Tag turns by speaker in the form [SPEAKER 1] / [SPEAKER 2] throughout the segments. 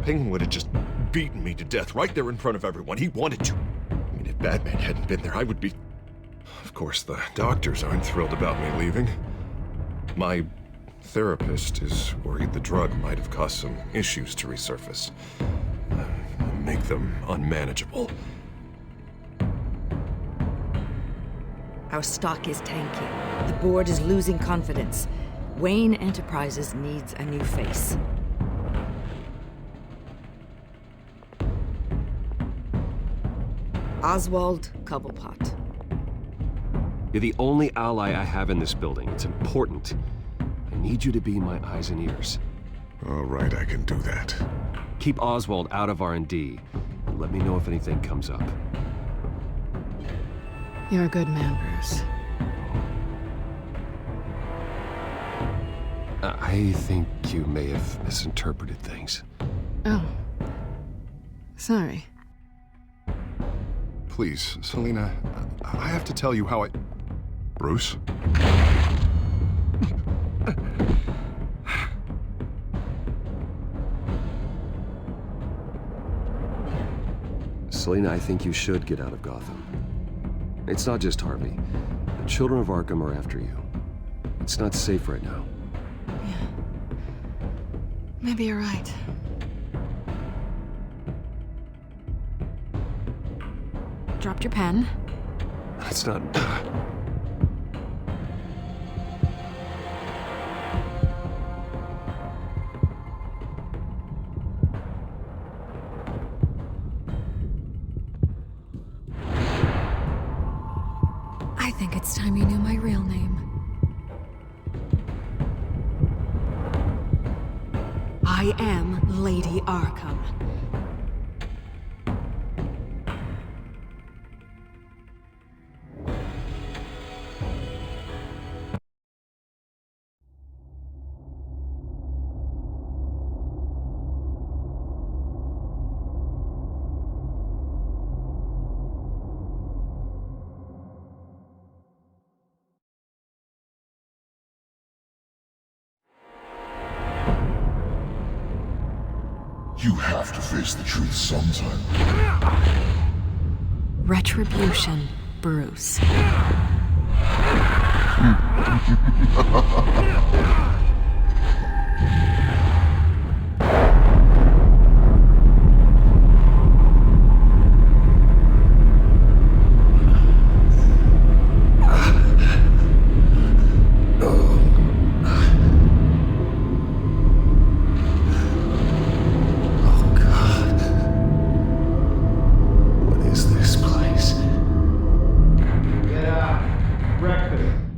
[SPEAKER 1] Penguin would have just beaten me to death right there in front of everyone. He wanted to. I mean, if Batman hadn't been there, I would be... Of course, the doctors aren't thrilled about me leaving. My therapist is worried the drug might have caused some issues to resurface. Make them unmanageable.
[SPEAKER 2] Our stock is tanking. The board is losing confidence. Wayne Enterprises needs a new face. Oswald Cobblepot.
[SPEAKER 3] You're the only ally I have in this building. It's important. I need you to be my eyes and ears.
[SPEAKER 4] All right, I can do that.
[SPEAKER 3] Keep Oswald out of R&D, and let me know if anything comes up.
[SPEAKER 5] You're a good man, Bruce.
[SPEAKER 3] I think you may have misinterpreted things.
[SPEAKER 5] Oh. Sorry.
[SPEAKER 4] Please, Selina, I have to tell you how I... Bruce?
[SPEAKER 3] Selina, I think you should get out of Gotham. It's not just Harvey. The children of Arkham are after you. It's not safe right now.
[SPEAKER 5] Yeah. Maybe you're right. Dropped your pen.
[SPEAKER 3] It's not...
[SPEAKER 5] I think it's time you knew my real name. I am Lady Arkham.
[SPEAKER 6] You have to face the truth sometime.
[SPEAKER 5] Retribution, Bruce.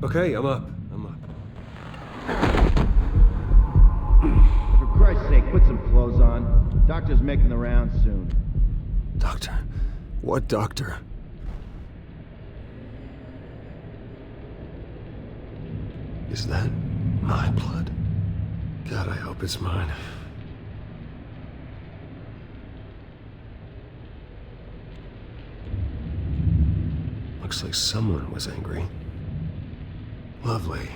[SPEAKER 3] Okay, I'm up.
[SPEAKER 7] For Christ's sake, put some clothes on. Doctor's making the rounds soon.
[SPEAKER 3] Doctor? What doctor? Is that my blood? God, I hope it's mine. Looks like someone was angry. Lovely.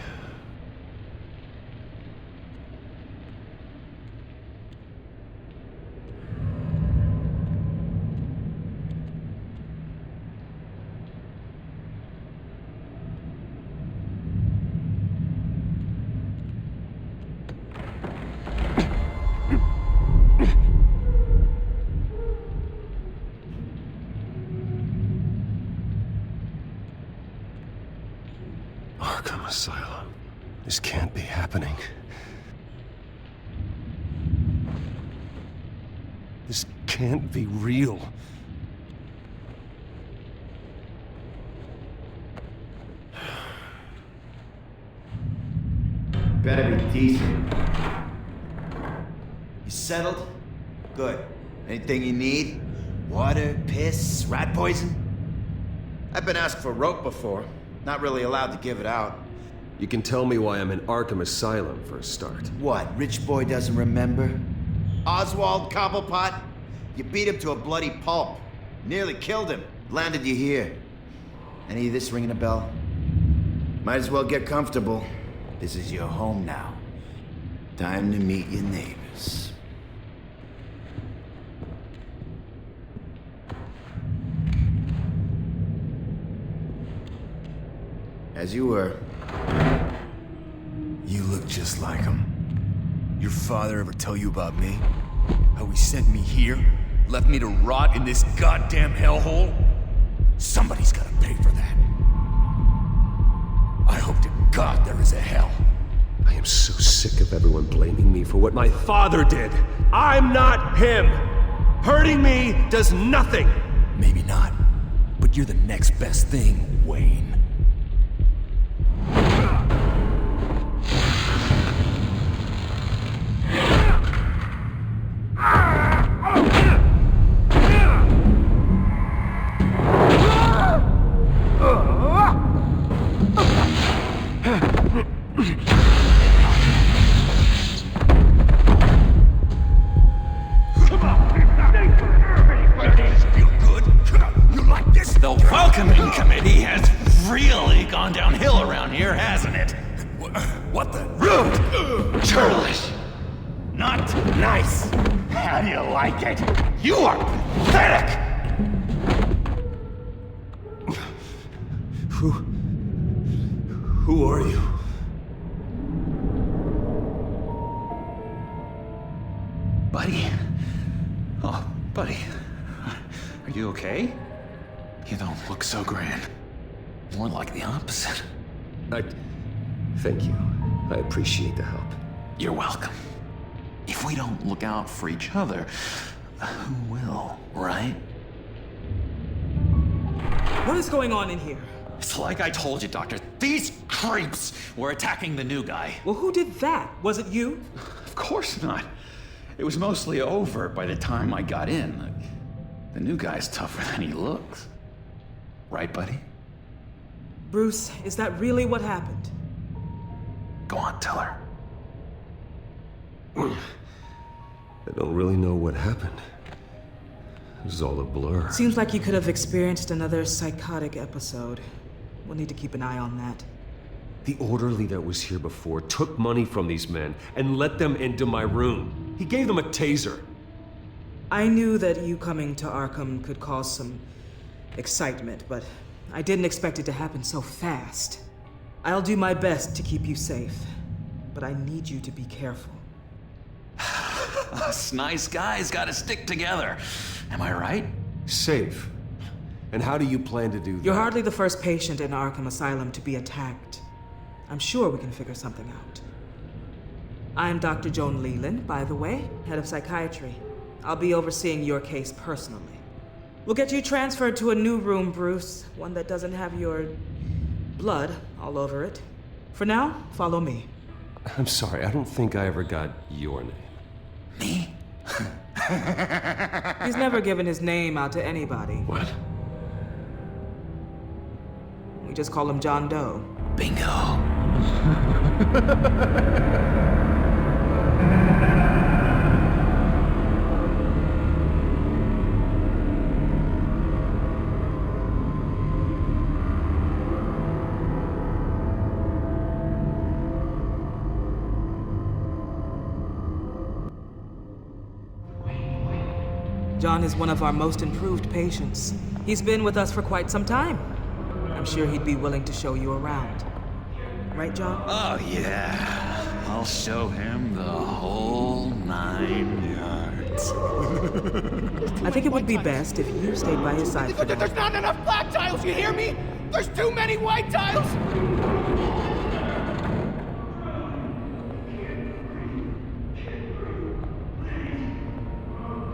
[SPEAKER 3] Arkham Asylum. This can't be happening. This can't be real.
[SPEAKER 7] Better be decent. You settled? Good. Anything you need? Water, piss, rat poison? I've been asked for rope before. Not really allowed to give it out.
[SPEAKER 3] You can tell me why I'm in Arkham Asylum for a start.
[SPEAKER 7] What, rich boy doesn't remember? Oswald Cobblepot? You beat him to a bloody pulp. Nearly killed him. Landed you here. Any of this ringing a bell? Might as well get comfortable. This is your home now. Time to meet your neighbors. As you were.
[SPEAKER 8] You look just like him. Your father ever tell you about me? How he sent me here? Left me to rot in this goddamn hellhole? Somebody's gotta pay for that. I hope to God there is a hell.
[SPEAKER 3] I am so sick of everyone blaming me for what my father did. I'm not him. Hurting me does nothing.
[SPEAKER 8] Maybe not, but you're the next best thing, Wayne.
[SPEAKER 9] The welcoming committee has really gone downhill around here, hasn't it?
[SPEAKER 8] What the?
[SPEAKER 9] Rude! Churlish! Not nice! How do you like it? You are pathetic!
[SPEAKER 3] Who are you?
[SPEAKER 9] Buddy? Oh, buddy. Are you okay? You don't look so grand. More like the opposite.
[SPEAKER 3] Thank you. I appreciate the help.
[SPEAKER 9] You're welcome. If we don't look out for each other, who will, right?
[SPEAKER 10] What is going on in here?
[SPEAKER 9] It's like I told you, Doctor. These creeps were attacking the new guy.
[SPEAKER 10] Well, who did that? Was it you?
[SPEAKER 9] Of course not. It was mostly over by the time I got in. The new guy's tougher than he looks. Right, buddy?
[SPEAKER 10] Bruce, is that really what happened?
[SPEAKER 9] Go on, tell her.
[SPEAKER 3] I don't really know what happened. It was all a blur.
[SPEAKER 10] Seems like you could have experienced another psychotic episode. We'll need to keep an eye on that.
[SPEAKER 3] The orderly that was here before took money from these men and let them into my room. He gave them a taser.
[SPEAKER 10] I knew that you coming to Arkham could cause some excitement, but I didn't expect it to happen so fast. I'll do my best to keep you safe, but I need you to be careful.
[SPEAKER 9] Us nice guys gotta stick together. Am I right?
[SPEAKER 3] Safe. And how do you plan to do that?
[SPEAKER 10] You're hardly the first patient in Arkham Asylum to be attacked. I'm sure we can figure something out. I'm Dr. Joan Leland, by the way, head of psychiatry. I'll be overseeing your case personally. We'll get you transferred to a new room, Bruce. One that doesn't have your blood all over it. For now, follow me.
[SPEAKER 3] I'm sorry, I don't think I ever got your name.
[SPEAKER 9] Me?
[SPEAKER 10] He's never given his name out to anybody.
[SPEAKER 3] What?
[SPEAKER 10] We just call him John Doe.
[SPEAKER 9] Bingo.
[SPEAKER 10] John is one of our most improved patients. He's been with us for quite some time. I'm sure he'd be willing to show you around. Right, John?
[SPEAKER 9] Oh, yeah. I'll show him the whole 9 yards.
[SPEAKER 10] I think it would be best if you stayed by his side for now.
[SPEAKER 11] There's not enough black tiles, you hear me? There's too many white tiles!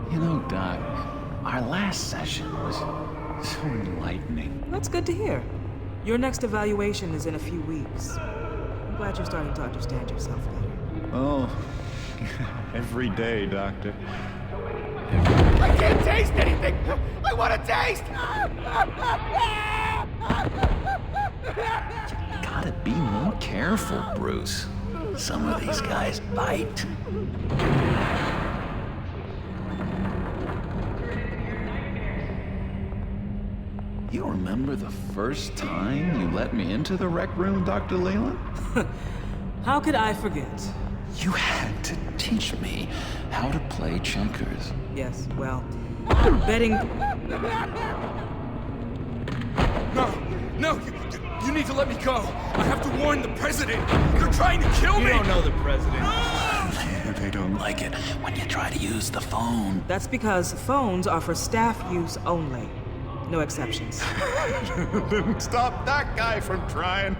[SPEAKER 9] You know, Doc, our last session was so enlightening.
[SPEAKER 10] That's good to hear. Your next evaluation is in a few weeks. I'm glad you're starting to understand yourself better.
[SPEAKER 12] Oh, every day, Doctor.
[SPEAKER 11] I can't taste anything! I want to taste!
[SPEAKER 9] You gotta be more careful, Bruce. Some of these guys bite. You remember the first time you let me into the rec room, Dr. Leland?
[SPEAKER 10] How could I forget?
[SPEAKER 9] You had to teach me how to play checkers.
[SPEAKER 10] Yes, well, betting...
[SPEAKER 11] No,
[SPEAKER 8] You need to let me go. I have to warn the president. They're trying to kill me.
[SPEAKER 13] You don't know the president.
[SPEAKER 9] They don't like it when you try to use the phone.
[SPEAKER 10] That's because phones are for staff use only. No exceptions.
[SPEAKER 12] Didn't stop that guy from trying.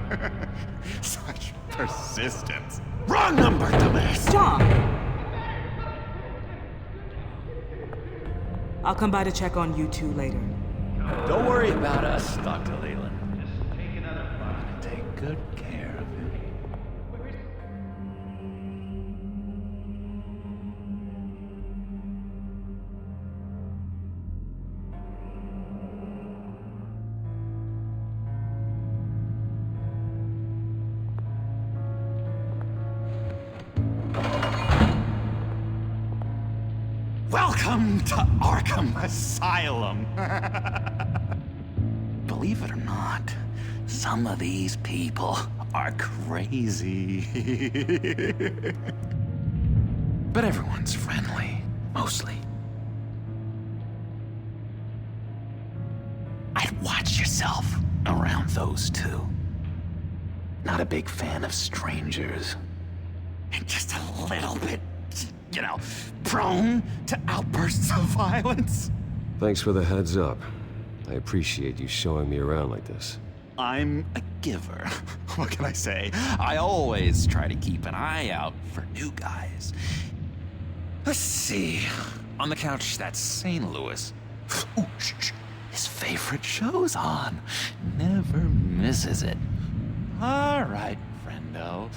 [SPEAKER 12] Such persistence. Wrong number, dumbass!
[SPEAKER 10] John! I'll come by to check on you two later.
[SPEAKER 9] Don't worry about us, Dr. Leland. Just take another flight. I'm gonna take good care of him.
[SPEAKER 12] Welcome to Arkham Asylum.
[SPEAKER 9] Believe it or not, some of these people are crazy. But everyone's friendly, mostly. I'd watch yourself around those two. Not a big fan of strangers. And just a little bit, you know, prone to outbursts of violence.
[SPEAKER 3] Thanks for the heads up. I appreciate you showing me around like this.
[SPEAKER 9] I'm a giver. What can I say? I always try to keep an eye out for new guys. Let's see. On the couch, that's St. Louis. Ooh, shh. His favorite show's on. Never misses it. All right, friendo.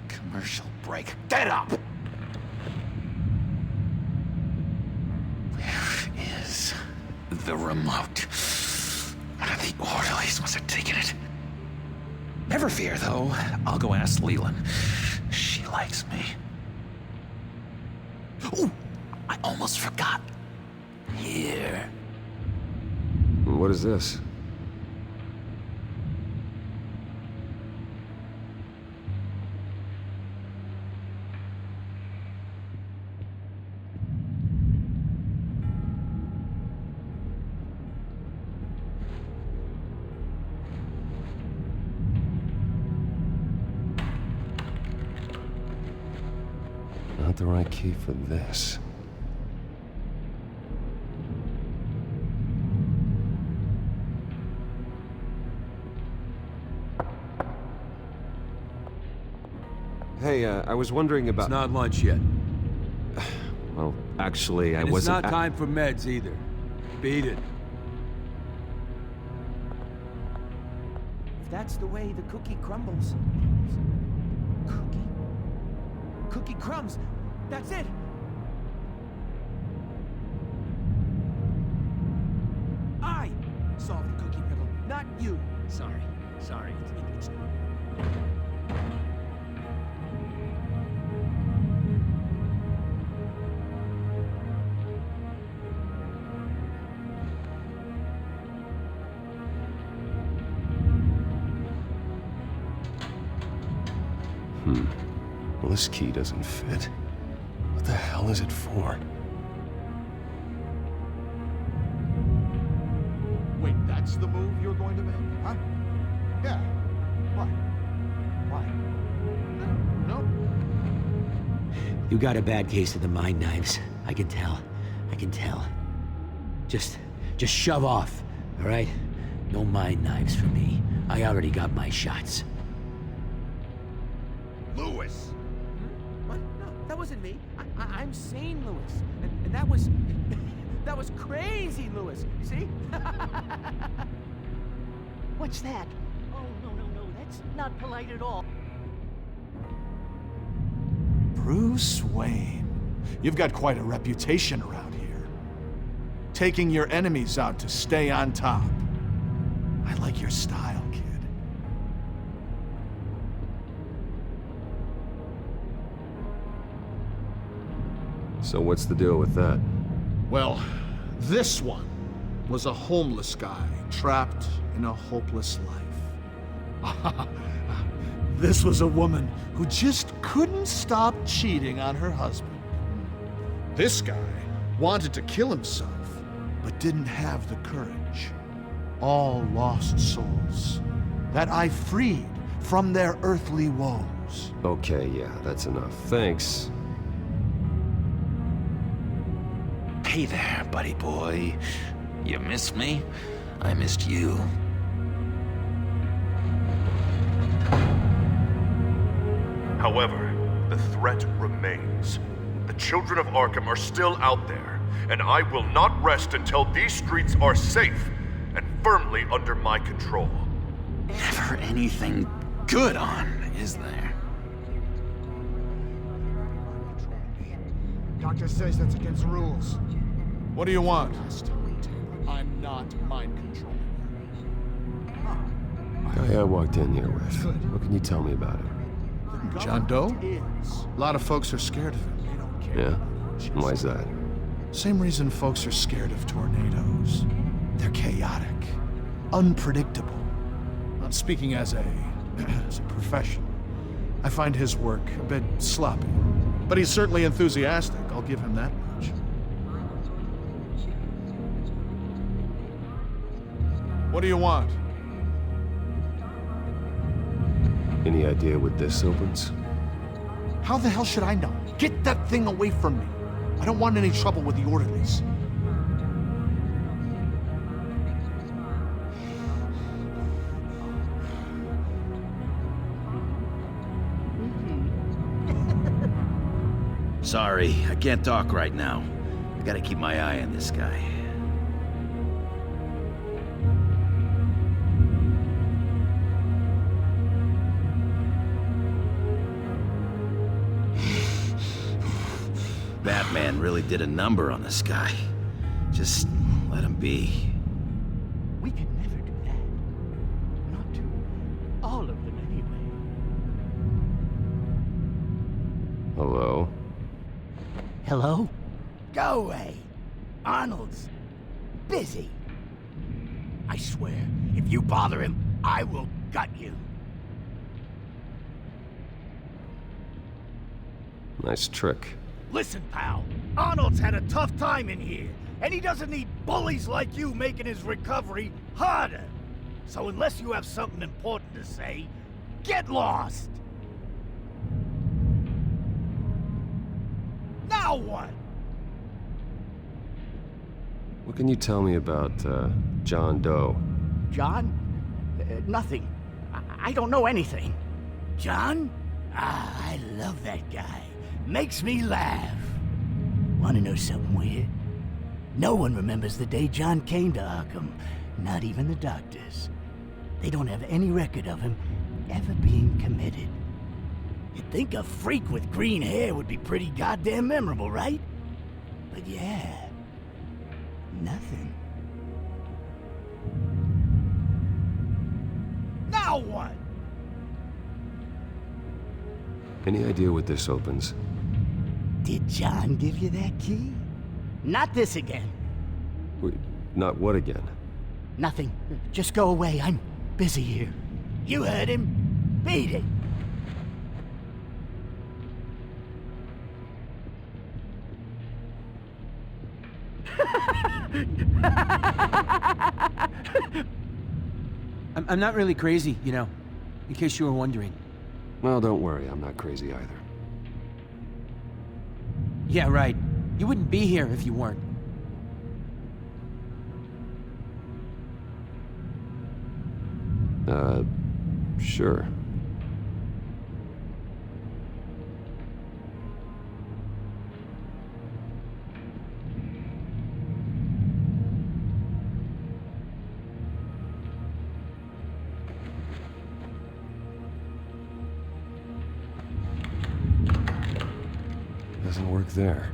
[SPEAKER 9] Commercial break. Get up! Where is the remote? One of the orderlies must have taken it. Never fear, though. I'll go ask Leland. She likes me. Ooh, I almost forgot. Here.
[SPEAKER 3] What is this? Not the right key for this. Hey, I was wondering about...
[SPEAKER 13] It's not lunch yet.
[SPEAKER 3] Well, actually, I
[SPEAKER 13] And
[SPEAKER 3] wasn't...
[SPEAKER 13] it's not time for meds either. Beat it.
[SPEAKER 11] If that's the way the cookie crumbles. Cookie crumbs. That's it. I solved the cookie riddle, not you. Sorry. It's
[SPEAKER 3] Well, this key doesn't fit. What the hell is it for?
[SPEAKER 4] Wait, that's the move you're going to make? Huh? Yeah. What? Why? No.
[SPEAKER 11] You got a bad case of the mind knives. I can tell. Just shove off, all right? No mind knives for me. I already got my shots.
[SPEAKER 4] Lewis!
[SPEAKER 11] What? No, that wasn't me. I'm sane, Lewis. And that was... that was crazy, Lewis. You see?
[SPEAKER 14] What's that? Oh, no. That's not polite at all.
[SPEAKER 15] Bruce Wayne. You've got quite a reputation around here. Taking your enemies out to stay on top. I like your style, kid.
[SPEAKER 3] So what's the deal with that?
[SPEAKER 15] Well, this one was a homeless guy trapped in a hopeless life. This was a woman who just couldn't stop cheating on her husband. This guy wanted to kill himself, but didn't have the courage. All lost souls. that I freed from their earthly woes.
[SPEAKER 3] Okay, yeah, that's enough. Thanks.
[SPEAKER 9] Hey there, buddy boy. You missed me? I missed you.
[SPEAKER 16] However, the threat remains. The children of Arkham are still out there, and I will not rest until these streets are safe and firmly under my control.
[SPEAKER 9] Never anything good on, is there?
[SPEAKER 4] Doctor says that's against the rules.
[SPEAKER 15] What do you want?
[SPEAKER 4] I'm not mind controlling.
[SPEAKER 3] Guy I walked in here with. What can you tell me about him?
[SPEAKER 15] John Doe? A lot of folks are scared of him.
[SPEAKER 3] Yeah? And why's that?
[SPEAKER 15] Same reason folks are scared of tornadoes. They're chaotic, unpredictable. Not speaking as a professional. I find his work a bit sloppy. But he's certainly enthusiastic, I'll give him that much. What do you want?
[SPEAKER 3] Any idea what this opens?
[SPEAKER 15] How the hell should I know? Get that thing away from me. I don't want any trouble with the orderlies.
[SPEAKER 17] Sorry, I can't talk right now. I gotta keep my eye on this guy. Batman really did a number on this guy. Just let him be.
[SPEAKER 14] We could never do that. Not to all of them, anyway.
[SPEAKER 3] Hello?
[SPEAKER 14] Hello? Go away. Arnold's busy. I swear, if you bother him, I will gut you.
[SPEAKER 3] Nice trick.
[SPEAKER 14] Listen, pal. Arnold's had a tough time in here, and he doesn't need bullies like you making his recovery harder. So unless you have something important to say, get lost. Now what?
[SPEAKER 3] What can you tell me about, John Doe?
[SPEAKER 14] John? Nothing. I don't know anything. John? Ah, I love that guy. Makes me laugh. Wanna know something weird? No one remembers the day John came to Arkham. Not even the doctors. They don't have any record of him ever being committed. You'd think a freak with green hair would be pretty goddamn memorable, right? But yeah, nothing. Now what?
[SPEAKER 3] Any idea what this opens?
[SPEAKER 14] Did John give you that key? Not this again.
[SPEAKER 3] Wait, not what again?
[SPEAKER 14] Nothing. Just go away. I'm busy here. You heard him. Beat it.
[SPEAKER 11] I'm not really crazy, you know, in case you were wondering.
[SPEAKER 3] Well, don't worry, I'm not crazy either.
[SPEAKER 11] Yeah, right. You wouldn't be here if you weren't.
[SPEAKER 3] Sure. Doesn't work there.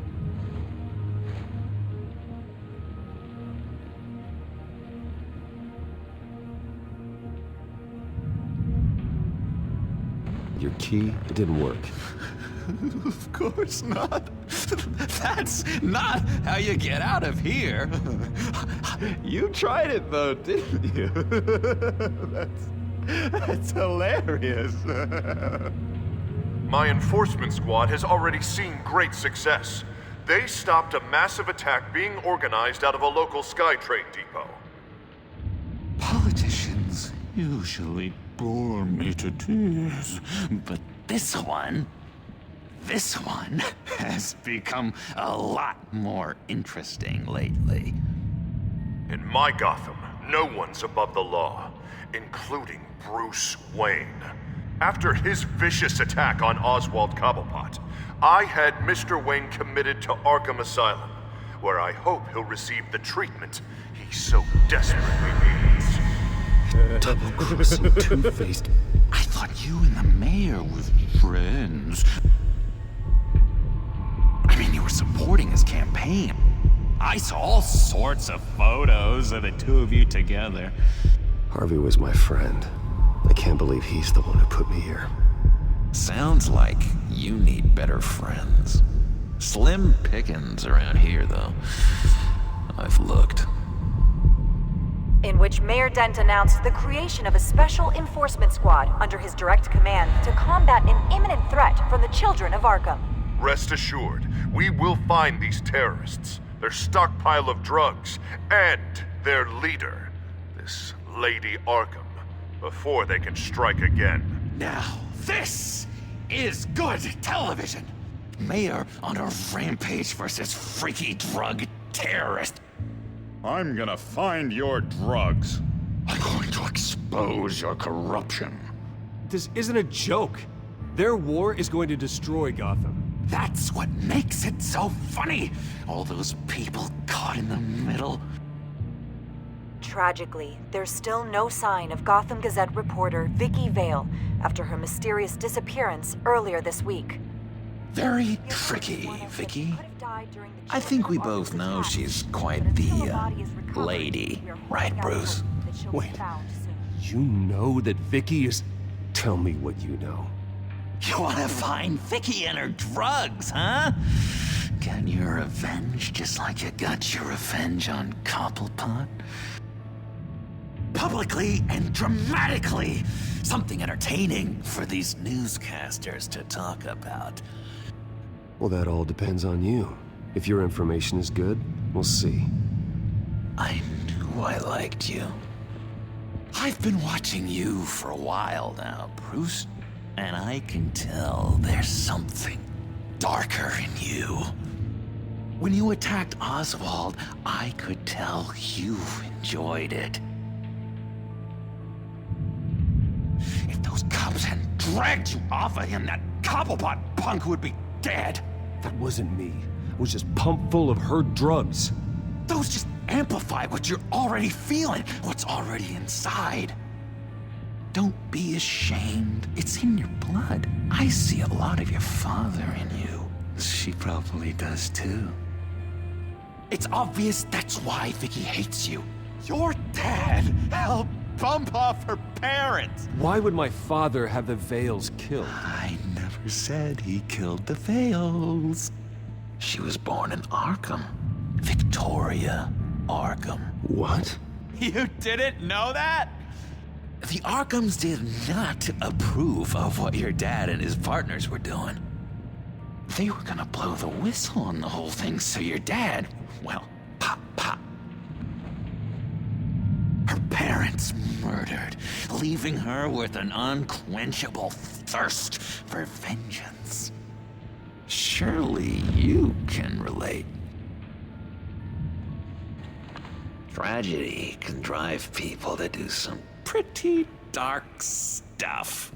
[SPEAKER 3] Your key, it didn't work.
[SPEAKER 9] Of course not. That's not how you get out of here. You tried it though, didn't you? That's hilarious.
[SPEAKER 16] My enforcement squad has already seen great success. They stopped a massive attack being organized out of a local SkyTrade depot.
[SPEAKER 9] Politicians usually bore me to tears. But this one has become a lot more interesting lately.
[SPEAKER 16] In my Gotham, no one's above the law, including Bruce Wayne. After his vicious attack on Oswald Cobblepot, I had Mr. Wayne committed to Arkham Asylum, where I hope he'll receive the treatment he so desperately needs.
[SPEAKER 9] Double-crossing Two-Faced. I thought you and the mayor were friends. I mean, you were supporting his campaign. I saw all sorts of photos of the two of you together.
[SPEAKER 3] Harvey was my friend. I can't believe he's the one who put me here.
[SPEAKER 9] Sounds like you need better friends. Slim pickings around here, though. I've looked.
[SPEAKER 18] In which Mayor Dent announced the creation of a special enforcement squad under his direct command to combat an imminent threat from the children of Arkham.
[SPEAKER 16] Rest assured, we will find these terrorists, their stockpile of drugs, and their leader, this Lady Arkham, before they can strike again.
[SPEAKER 9] Now, this is good television! Mayor on a rampage versus freaky drug terrorist.
[SPEAKER 12] I'm gonna find your drugs.
[SPEAKER 9] I'm going to expose your corruption.
[SPEAKER 3] This isn't a joke. Their war is going to destroy Gotham.
[SPEAKER 9] That's what makes it so funny. All those people caught in the middle.
[SPEAKER 18] Tragically, there's still no sign of Gotham Gazette reporter Vicky Vale after her mysterious disappearance earlier this week.
[SPEAKER 9] Very tricky, Vicky. I think we both know she's quite the, lady. Right, Bruce?
[SPEAKER 3] Wait, you know that Vicky is... Tell me what you know.
[SPEAKER 9] You wanna find Vicky and her drugs, huh? Get your revenge just like you got your revenge on Cobblepot? Publicly and dramatically! Something entertaining for these newscasters to talk about.
[SPEAKER 3] Well, that all depends on you. If your information is good, we'll see.
[SPEAKER 9] I knew I liked you. I've been watching you for a while now, Bruce. And I can tell there's something darker in you. When you attacked Oswald, I could tell you enjoyed it. If those cops hadn't dragged you off of him, that Cobblepot punk would be dead.
[SPEAKER 3] That wasn't me. It was just pumped full of her drugs.
[SPEAKER 9] Those just amplify what you're already feeling, what's already inside. Don't be ashamed. It's in your blood. I see a lot of your father in you. She probably does too. It's obvious that's why Vicky hates you. Your dad helped bump off her parents.
[SPEAKER 3] Why would my father have the Vales killed?
[SPEAKER 9] I never said he killed the Vales. She was born in Arkham. Victoria Arkham.
[SPEAKER 3] What?
[SPEAKER 9] You didn't know that? The Arkhams did not approve of what your dad and his partners were doing. They were gonna blow the whistle on the whole thing, so your dad, well, pop. Her parents murdered, leaving her with an unquenchable thirst for vengeance. Surely you can relate. Tragedy can drive people to do some pretty dark stuff.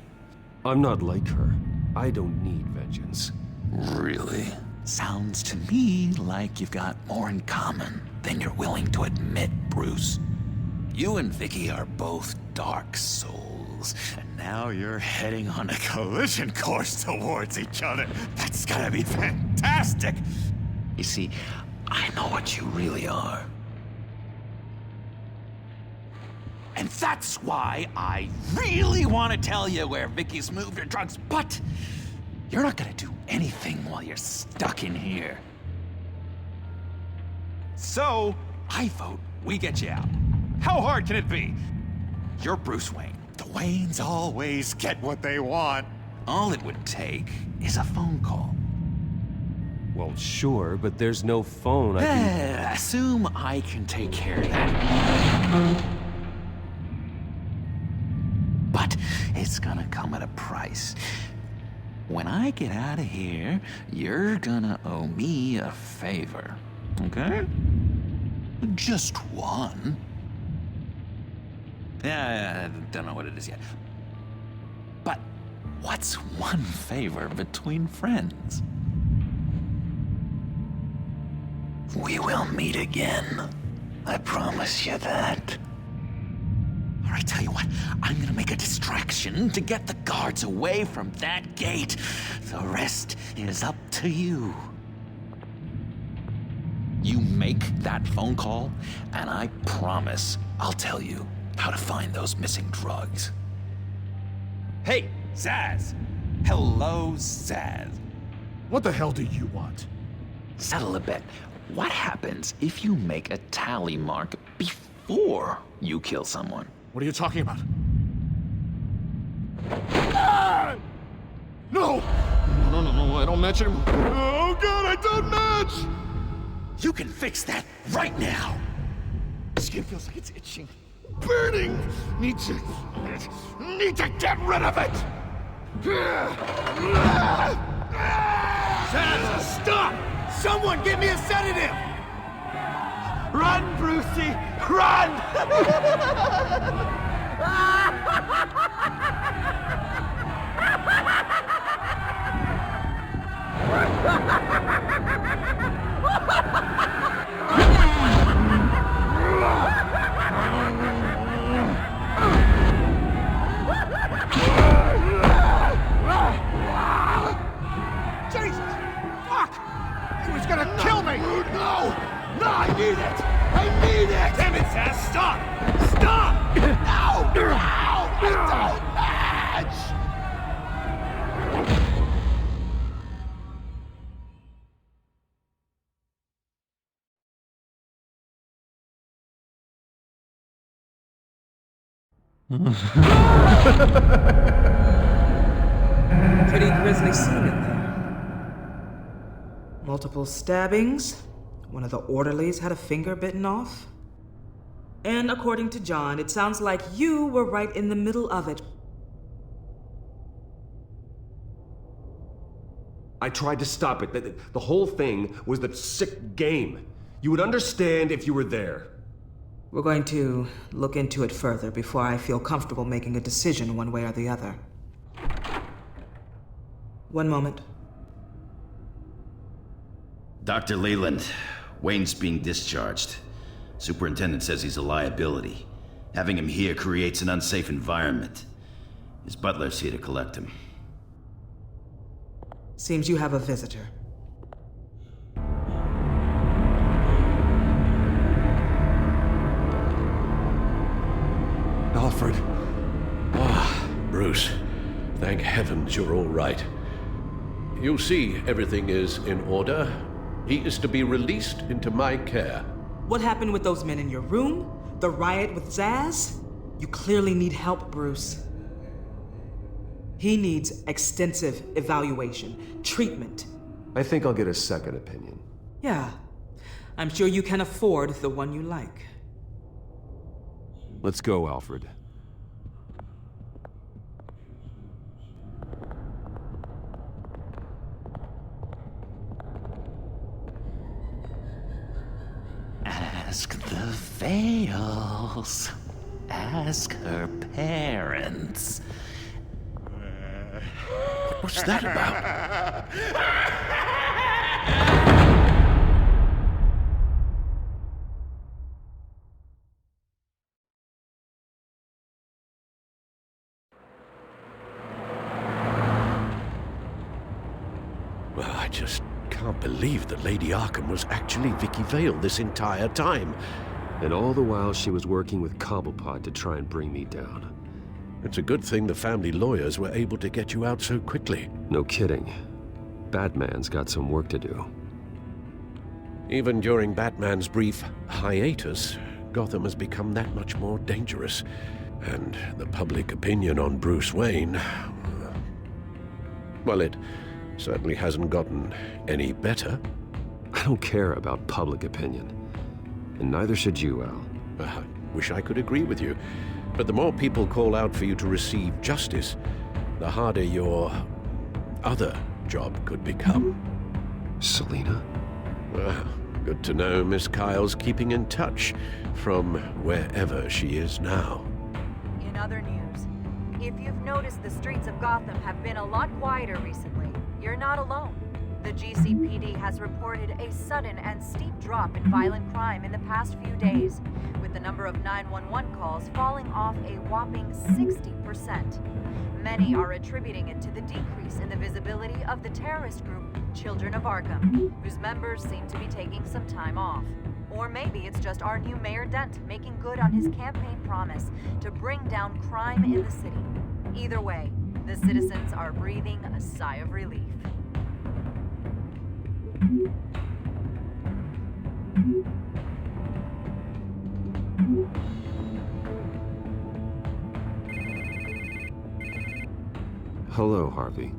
[SPEAKER 3] I'm not like her. I don't need vengeance.
[SPEAKER 9] Really? Sounds to me like you've got more in common than you're willing to admit, Bruce. You and Vicky are both dark souls, and now you're heading on a collision course towards each other. That's gonna be fantastic! You see, I know what you really are. And that's why I really want to tell you where Vicky's moved her drugs, but you're not gonna do anything while you're stuck in here. So, I vote we get you out. How hard can it be? You're Bruce Wayne. The Waynes always get what they want. All it would take is a phone call.
[SPEAKER 3] Well, sure, but there's no phone.
[SPEAKER 9] Assume I can take care of that. But it's gonna come at a price. When I get out of here, you're gonna owe me a favor, okay? Just one. Yeah, I don't know what it is yet. But what's one favor between friends? We will meet again. I promise you that. All right, tell you what, I'm gonna make a distraction to get the guards away from that gate. The rest is up to you. You make that phone call, and I promise I'll tell you how to find those missing drugs. Hey, Zaz! Hello, Zaz.
[SPEAKER 15] What the hell do you want?
[SPEAKER 9] Settle a bet. What happens if you make a tally mark before you kill someone?
[SPEAKER 15] What are you talking about? Ah! No! No, I don't match anymore. Oh god, I don't match!
[SPEAKER 9] You can fix that right now!
[SPEAKER 15] Skin feels like it's itching. Burning! Need to get rid of it!
[SPEAKER 14] Zaz, stop! Someone give me a sedative! Run, Brucey! Run!
[SPEAKER 15] Jesus! Fuck! He was gonna kill me! No! No, I need it! I need it!
[SPEAKER 14] Damn it, Zaz, stop! Stop!
[SPEAKER 15] No! No! I don't match!
[SPEAKER 10] Pretty grisly scene in there. Multiple stabbings. One of the orderlies had a finger bitten off. And according to John, it sounds like you were right in the middle of it.
[SPEAKER 3] I tried to stop it. The whole thing was that sick game. You would understand if you were there.
[SPEAKER 10] We're going to look into it further before I feel comfortable making a decision one way or the other. One moment.
[SPEAKER 17] Dr. Leland, Wayne's being discharged. Superintendent says he's a liability. Having him here creates an unsafe environment. His butler's here to collect him.
[SPEAKER 10] Seems you have a visitor.
[SPEAKER 19] Alfred. Ah, Bruce. Thank heavens you're all right. You see, everything is in order. He is to be released into my care.
[SPEAKER 10] What happened with those men in your room? The riot with Zaz? You clearly need help, Bruce. He needs extensive evaluation, treatment.
[SPEAKER 3] I think I'll get a second opinion.
[SPEAKER 10] Yeah, I'm sure you can afford the one you like.
[SPEAKER 3] Let's go, Alfred.
[SPEAKER 9] Ask the Vales. Ask her parents.
[SPEAKER 19] What's that about? Well, I just can't believe that Lady Arkham was actually Vicky Vale this entire time.
[SPEAKER 3] And all the while she was working with Cobblepot to try and bring me down.
[SPEAKER 19] It's a good thing the family lawyers were able to get you out so quickly.
[SPEAKER 3] No kidding. Batman's got some work to do.
[SPEAKER 19] Even during Batman's brief hiatus, Gotham has become that much more dangerous. And the public opinion on Bruce Wayne... well, it certainly hasn't gotten any better.
[SPEAKER 3] I don't care about public opinion. And neither should you, Al.
[SPEAKER 19] I wish I could agree with you. But the more people call out for you to receive justice, the harder your other job could become.
[SPEAKER 3] Selina?
[SPEAKER 19] Good to know Miss Kyle's keeping in touch from wherever she is now.
[SPEAKER 18] In other news, if you've noticed the streets of Gotham have been a lot quieter recently, you're not alone. The GCPD has reported a sudden and steep drop in violent crime in the past few days, with the number of 911 calls falling off a whopping 60%. Many are attributing it to the decrease in the visibility of the terrorist group Children of Arkham, whose members seem to be taking some time off. Or maybe it's just our new Mayor Dent making good on his campaign promise to bring down crime in the city. Either way, the citizens are breathing a sigh of relief.
[SPEAKER 3] Hello, Harvey.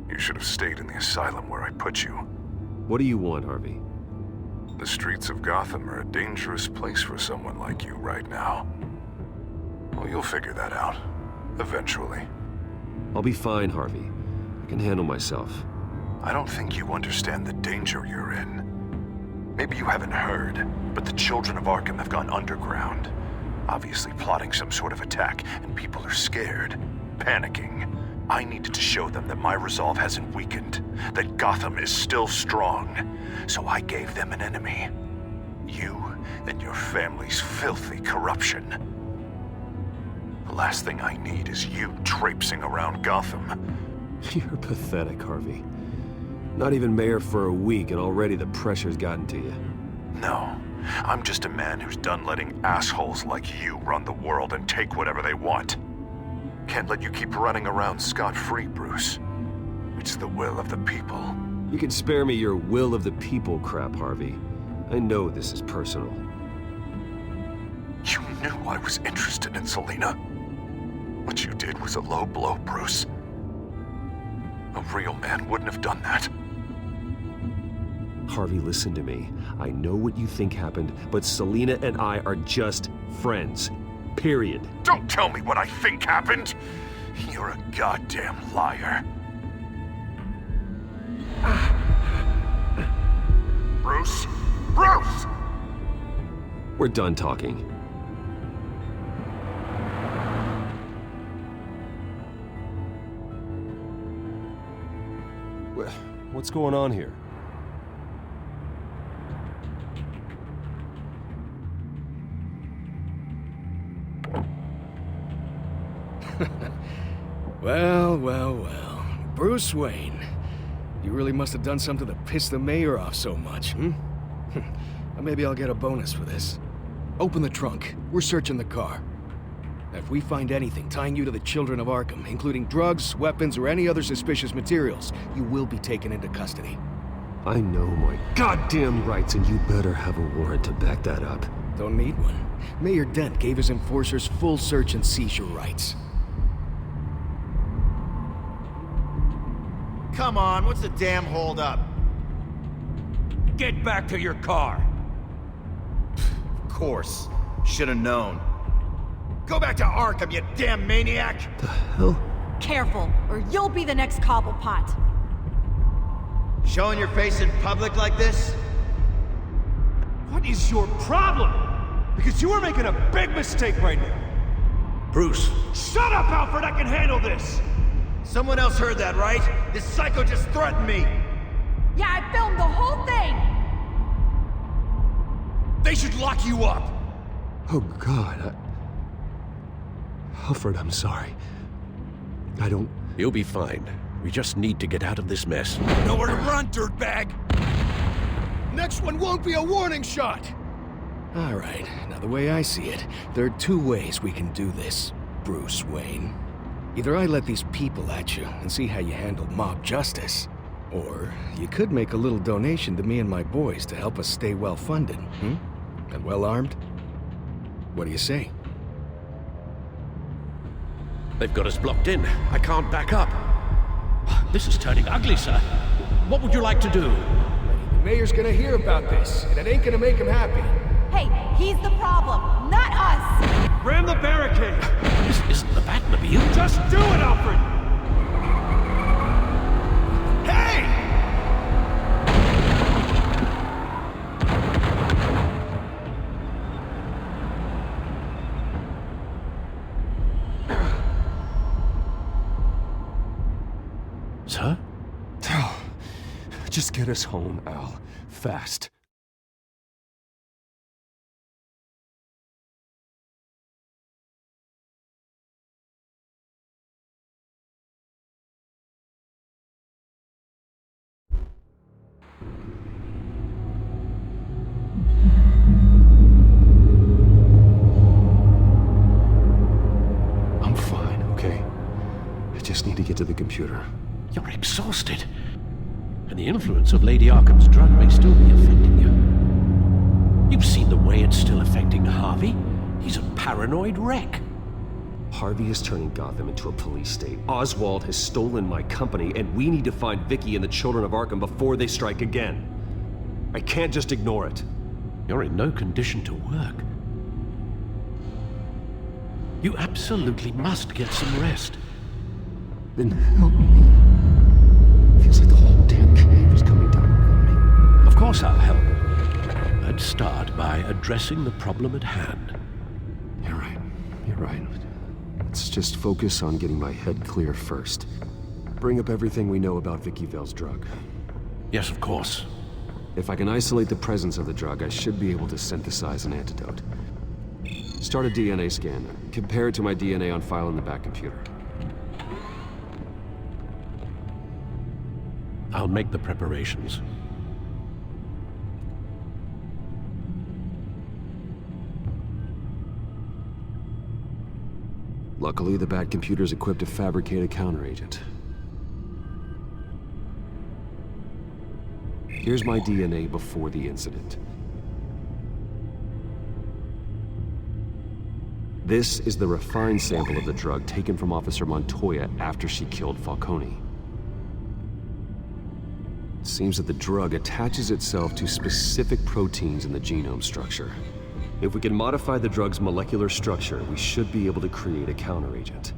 [SPEAKER 16] You should have stayed in the asylum where I put you.
[SPEAKER 3] What do you want, Harvey?
[SPEAKER 16] The streets of Gotham are a dangerous place for someone like you right now. Well, you'll figure that out. Eventually.
[SPEAKER 3] I'll be fine, Harvey. I can handle myself.
[SPEAKER 16] I don't think you understand the danger you're in. Maybe you haven't heard, but the Children of Arkham have gone underground. Obviously plotting some sort of attack, and people are scared, panicking. I needed to show them that my resolve hasn't weakened, that Gotham is still strong. So I gave them an enemy. You and your family's filthy corruption. The last thing I need is you traipsing around Gotham.
[SPEAKER 3] You're pathetic, Harvey. Not even mayor for a week, and already the pressure's gotten to you.
[SPEAKER 16] No, I'm just a man who's done letting assholes like you run the world and take whatever they want. Can't let you keep running around scot-free, Bruce. It's the will of the people.
[SPEAKER 3] You can spare me your will of the people crap, Harvey. I know this is personal.
[SPEAKER 16] You knew I was interested in Selina. What you did was a low blow, Bruce. A real man wouldn't have done that.
[SPEAKER 3] Harvey, listen to me. I know what you think happened, but Selina and I are just friends. Period.
[SPEAKER 16] Don't tell me what I think happened! You're a goddamn liar. Bruce? Bruce!
[SPEAKER 3] We're done talking. What's going on here?
[SPEAKER 20] Well. Bruce Wayne. You really must have done something to piss the mayor off so much, hmm? Maybe I'll get a bonus for this. Open the trunk. We're searching the car. If we find anything tying you to the Children of Arkham, including drugs, weapons, or any other suspicious materials, you will be taken into custody.
[SPEAKER 3] I know my goddamn rights, and you better have a warrant to back that up.
[SPEAKER 20] Don't need one. Mayor Dent gave his enforcers full search and seizure rights.
[SPEAKER 7] Come on, what's the damn holdup?
[SPEAKER 8] Get back to your car!
[SPEAKER 7] Of course. Should've known. Go back to Arkham, you damn maniac!
[SPEAKER 3] The hell?
[SPEAKER 18] Careful, or you'll be the next Cobblepot.
[SPEAKER 7] Showing your face in public like this?
[SPEAKER 3] What is your problem? Because you are making a big mistake right now.
[SPEAKER 19] Bruce.
[SPEAKER 3] Shut up, Alfred! I can handle this!
[SPEAKER 7] Someone else heard that, right? This psycho just threatened me!
[SPEAKER 18] Yeah, I filmed the whole thing!
[SPEAKER 3] They should lock you up! Oh, God. Alfred, I'm sorry. I don't...
[SPEAKER 19] You'll be fine. We just need to get out of this mess.
[SPEAKER 20] Nowhere to run, dirtbag! Next one won't be a warning shot! All right, now the way I see it, there are two ways we can do this, Bruce Wayne. Either I let these people at you and see how you handle mob justice, or you could make a little donation to me and my boys to help us stay well-funded, and well-armed. What do you say?
[SPEAKER 19] They've got us blocked in. I can't back up. This is turning ugly, sir. What would you like to do?
[SPEAKER 20] The mayor's gonna hear about this, and it ain't gonna make him happy.
[SPEAKER 18] Hey, he's the problem, not us!
[SPEAKER 3] Ram the barricade!
[SPEAKER 19] This isn't the Batmobile.
[SPEAKER 3] Just do it, Alfred! Hey!
[SPEAKER 19] Sir?
[SPEAKER 3] Just get us home, Al. Fast. I'm fine, okay? I just need to get to the computer.
[SPEAKER 19] You're exhausted. And the influence of Lady Arkham's drug may still be affecting you. You've seen the way it's still affecting Harvey. He's a paranoid wreck.
[SPEAKER 3] Harvey is turning Gotham into a police state. Oswald has stolen my company, and we need to find Vicky and the children of Arkham before they strike again. I can't just ignore it.
[SPEAKER 19] You're in no condition to work. You absolutely must get some rest.
[SPEAKER 3] Then help me. Feels like the whole damn cave is coming down around me.
[SPEAKER 19] Of course I'll help. Let's start by addressing the problem at hand.
[SPEAKER 3] You're right. You're right. Let's just focus on getting my head clear first. Bring up everything we know about Vicky Vale's drug.
[SPEAKER 19] Yes, of course.
[SPEAKER 3] If I can isolate the presence of the drug, I should be able to synthesize an antidote. Start a DNA scan. Compare it to my DNA on file in the back computer.
[SPEAKER 19] I'll make the preparations.
[SPEAKER 3] Luckily, the Bat computer's equipped to fabricate a counteragent. Here's my DNA before the incident. This is the refined sample of the drug taken from Officer Montoya after she killed Falcone. It seems that the drug attaches itself to specific proteins in the genome structure. If we can modify the drug's molecular structure, we should be able to create a counteragent.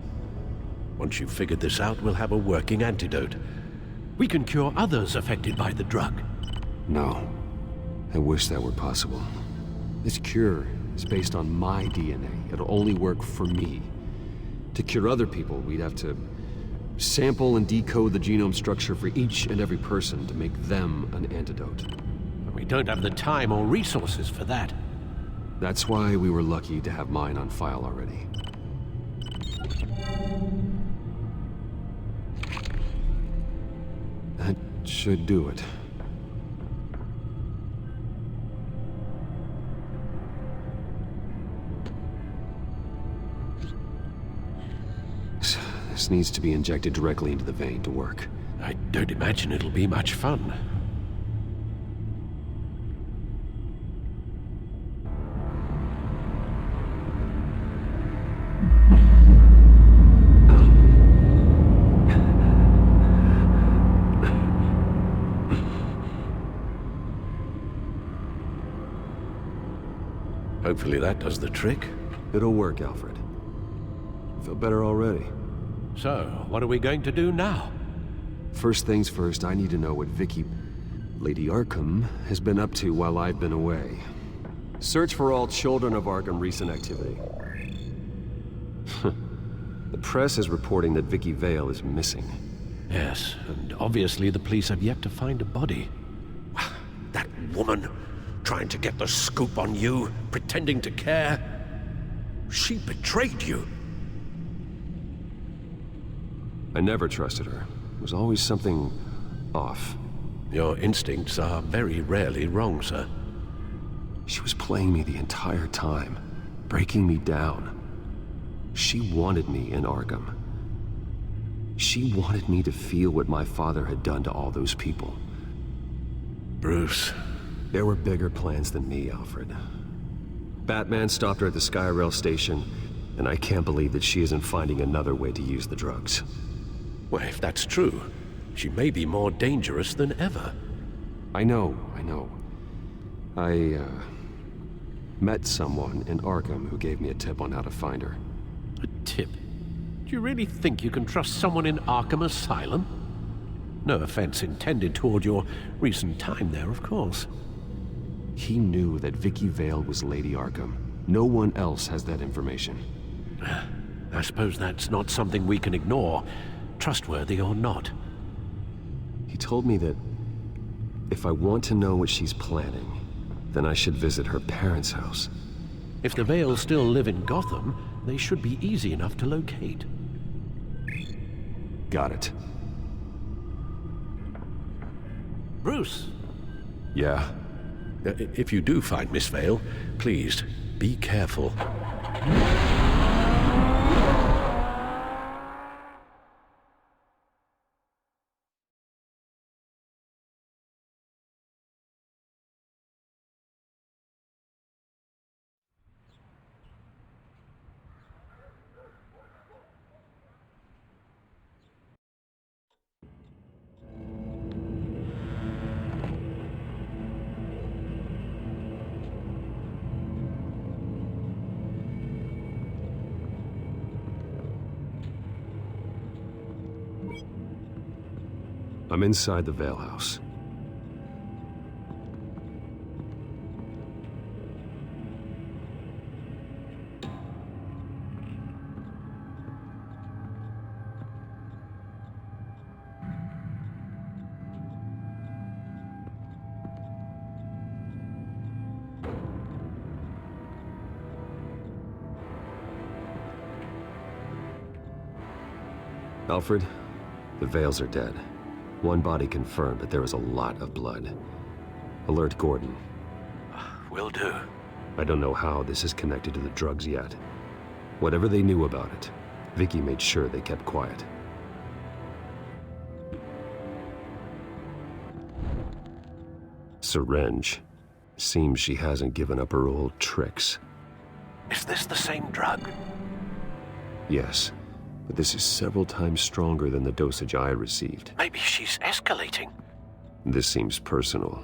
[SPEAKER 19] Once you've figured this out, we'll have a working antidote. We can cure others affected by the drug.
[SPEAKER 3] No. I wish that were possible. This cure is based on my DNA. It'll only work for me. To cure other people, we'd have to sample and decode the genome structure for each and every person to make them an antidote.
[SPEAKER 19] We don't have the time or resources for that.
[SPEAKER 3] That's why we were lucky to have mine on file already. That should do it. This needs to be injected directly into the vein to work.
[SPEAKER 19] I don't imagine it'll be much fun. Hopefully that does the trick.
[SPEAKER 3] It'll work, Alfred. I feel better already.
[SPEAKER 19] So, what are we going to do now?
[SPEAKER 3] First things first, I need to know what Vicky, Lady Arkham, has been up to while I've been away. Search for all children of Arkham recent activity. The press is reporting that Vicky Vale is missing.
[SPEAKER 19] Yes, and obviously the police have yet to find a body. That woman, trying to get the scoop on you, pretending to care. She betrayed you.
[SPEAKER 3] I never trusted her. There was always something off.
[SPEAKER 19] Your instincts are very rarely wrong, sir.
[SPEAKER 3] She was playing me the entire time, breaking me down. She wanted me in Arkham. She wanted me to feel what my father had done to all those people.
[SPEAKER 19] Bruce.
[SPEAKER 3] There were bigger plans than me, Alfred. Batman stopped her at the Skyrail station, and I can't believe that she isn't finding another way to use the drugs.
[SPEAKER 19] Well, if that's true, she may be more dangerous than ever.
[SPEAKER 3] I know. Met someone in Arkham who gave me a tip on how to find her.
[SPEAKER 19] A tip? Do you really think you can trust someone in Arkham Asylum? No offense intended toward your recent time there, of course.
[SPEAKER 3] He knew that Vicky Vale was Lady Arkham. No one else has that information.
[SPEAKER 19] I suppose that's not something we can ignore, trustworthy or not.
[SPEAKER 3] He told me that if I want to know what she's planning, then I should visit her parents' house.
[SPEAKER 19] If the Vales still live in Gotham, they should be easy enough to locate.
[SPEAKER 3] Got it.
[SPEAKER 19] Bruce!
[SPEAKER 3] Yeah?
[SPEAKER 19] If you do find Miss Vale, please, be careful.
[SPEAKER 3] I'm inside the Vale house. Alfred, the Vales are dead. One body confirmed, but there is a lot of blood. Alert Gordon.
[SPEAKER 19] Will do.
[SPEAKER 3] I don't know how this is connected to the drugs yet. Whatever they knew about it, Vicky made sure they kept quiet. Syringe. Seems she hasn't given up her old tricks.
[SPEAKER 19] Is this the same drug?
[SPEAKER 3] Yes, but this is several times stronger than the dosage I received.
[SPEAKER 19] Maybe she's escalating.
[SPEAKER 3] This seems personal.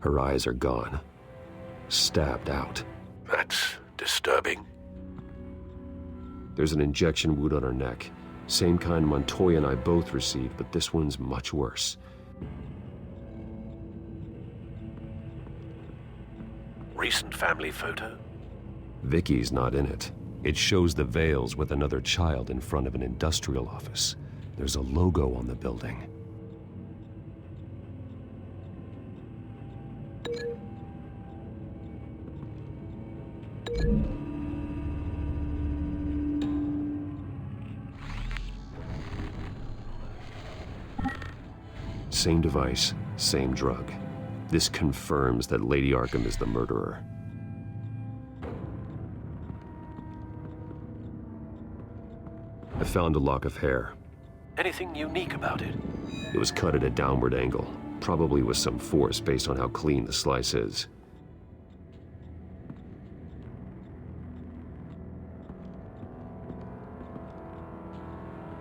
[SPEAKER 3] Her eyes are gone. Stabbed out.
[SPEAKER 19] That's disturbing.
[SPEAKER 3] There's an injection wound on her neck. Same kind Montoya and I both received, but this one's much worse.
[SPEAKER 19] Recent family photo?
[SPEAKER 3] Vicky's not in it. It shows the Vales with another child in front of an industrial office. There's a logo on the building. Same device, same drug. This confirms that Lady Arkham is the murderer. I found a lock of hair.
[SPEAKER 19] Anything unique about it?
[SPEAKER 3] It was cut at a downward angle, probably with some force based on how clean the slice is.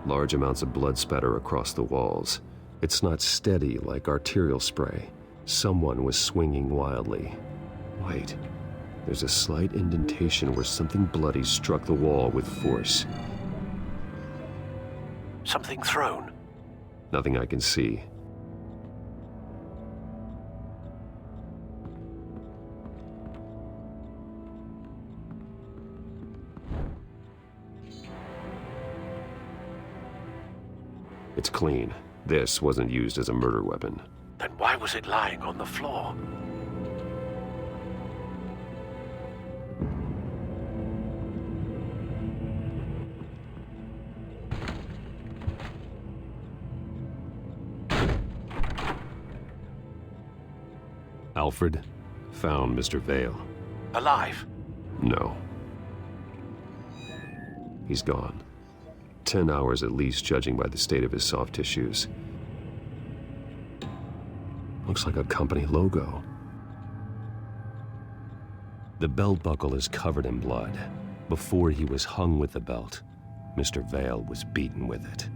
[SPEAKER 3] Large amounts of blood spatter across the walls. It's not steady like arterial spray. Someone was swinging wildly. Wait, there's a slight indentation where something bloody struck the wall with force.
[SPEAKER 19] Something thrown?
[SPEAKER 3] Nothing I can see. It's clean. This wasn't used as a murder weapon.
[SPEAKER 19] Then why was it lying on the floor?
[SPEAKER 3] Alfred found Mr. Vale.
[SPEAKER 19] Alive?
[SPEAKER 3] No. He's gone. 10 hours at least, judging by the state of his soft tissues. Looks like a company logo. The belt buckle is covered in blood. Before he was hung with the belt, Mr. Vale was beaten with it.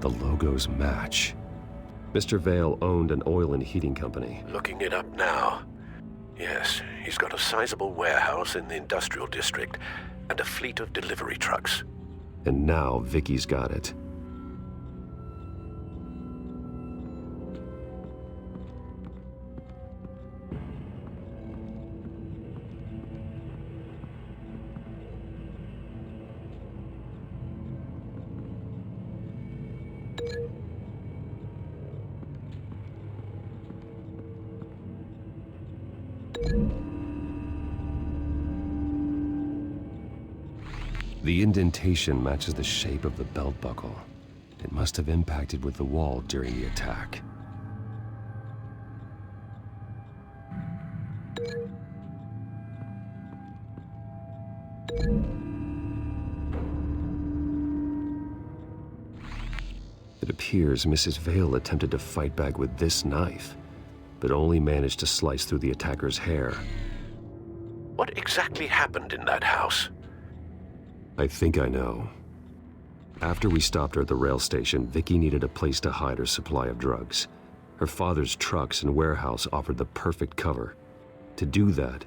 [SPEAKER 3] The logos match. Mr. Vale owned an oil and heating company.
[SPEAKER 19] Looking it up now. Yes, he's got a sizable warehouse in the industrial district and a fleet of delivery trucks.
[SPEAKER 3] And now Vicky's got it. The indentation matches the shape of the belt buckle. It must have impacted with the wall during the attack. It appears Mrs. Vale attempted to fight back with this knife, but only managed to slice through the attacker's hair.
[SPEAKER 19] What exactly happened in that house?
[SPEAKER 3] I think I know. After we stopped her at the rail station, Vicky needed a place to hide her supply of drugs. Her father's trucks and warehouse offered the perfect cover. To do that,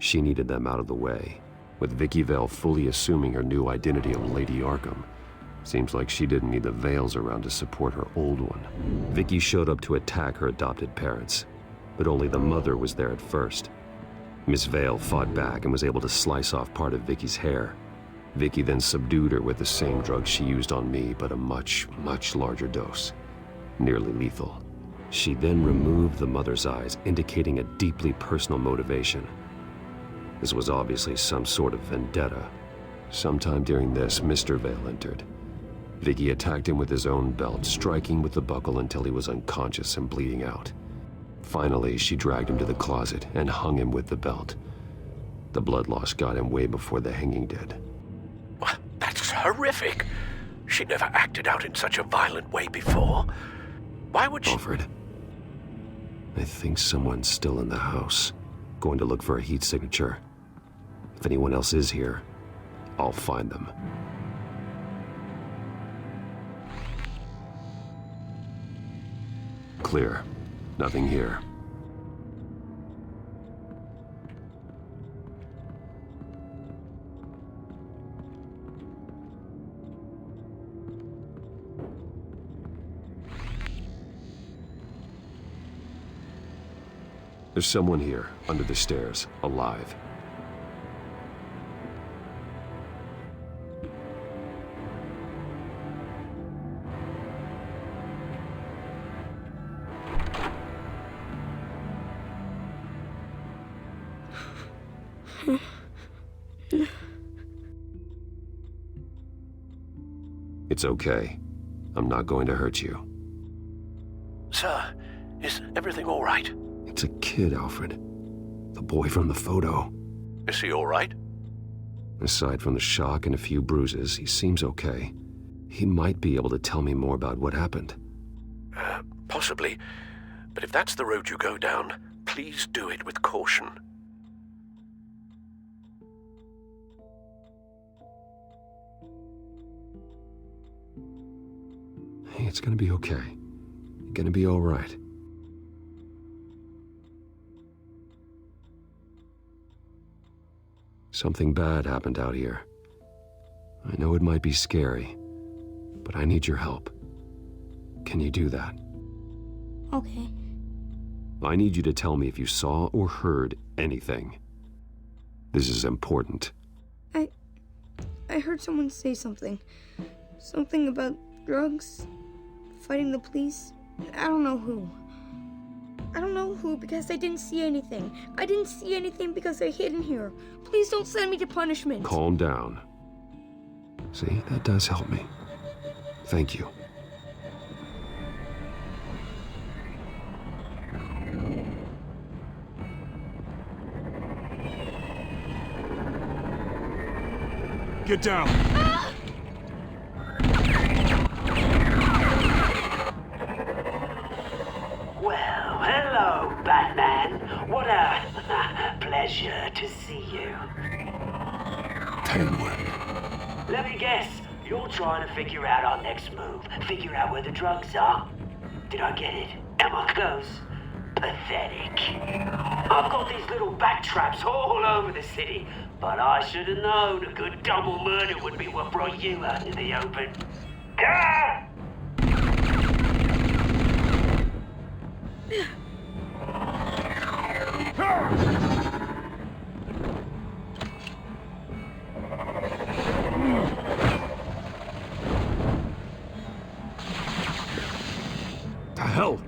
[SPEAKER 3] she needed them out of the way. With Vicky Vale fully assuming her new identity of Lady Arkham, seems like she didn't need the Vales around to support her old one. Vicky showed up to attack her adopted parents, but only the mother was there at first. Miss Vale fought back and was able to slice off part of Vicky's hair. Vicky then subdued her with the same drug she used on me, but a much, much larger dose. Nearly lethal. She then removed the mother's eyes, indicating a deeply personal motivation. This was obviously some sort of vendetta. Sometime during this, Mr. Vale entered. Vicky attacked him with his own belt, striking with the buckle until he was unconscious and bleeding out. Finally, she dragged him to the closet and hung him with the belt. The blood loss got him way before the hanging did.
[SPEAKER 19] That's horrific. She never acted out in such a violent way before. Why would she—
[SPEAKER 3] Alfred, I think someone's still in the house. Going to look for a heat signature. If anyone else is here, I'll find them. Clear. Nothing here. There's someone here, under the stairs, alive. It's okay. I'm not going to hurt you.
[SPEAKER 19] Sir, is everything all right?
[SPEAKER 3] It's a kid, Alfred. The boy from the photo.
[SPEAKER 19] Is he all right?
[SPEAKER 3] Aside from the shock and a few bruises, he seems okay. He might be able to tell me more about what happened.
[SPEAKER 19] Possibly. But if that's the road you go down, please do it with caution.
[SPEAKER 3] Hey, it's gonna be okay. You're gonna be all right. Something bad happened out here. I know it might be scary, but I need your help. Can you do that?
[SPEAKER 21] Okay.
[SPEAKER 3] I need you to tell me if you saw or heard anything. This is important.
[SPEAKER 21] I heard someone say something. Something about drugs, fighting the police. I don't know who. I don't know who because I didn't see anything. I didn't see anything because I hid in here. Please don't send me to punishment.
[SPEAKER 3] Calm down. See, that does help me. Thank you.
[SPEAKER 12] Get down!
[SPEAKER 22] Well, hello, Batman. What a pleasure to see you.
[SPEAKER 3] Penguin.
[SPEAKER 22] Let me guess. You're trying to figure out our next move. Figure out where the drugs are. Did I get it? Am I close? Pathetic. I've got these little bat traps all over the city, but I should have known a good double murder would be what brought you out in the open. Ah!
[SPEAKER 15] The hell?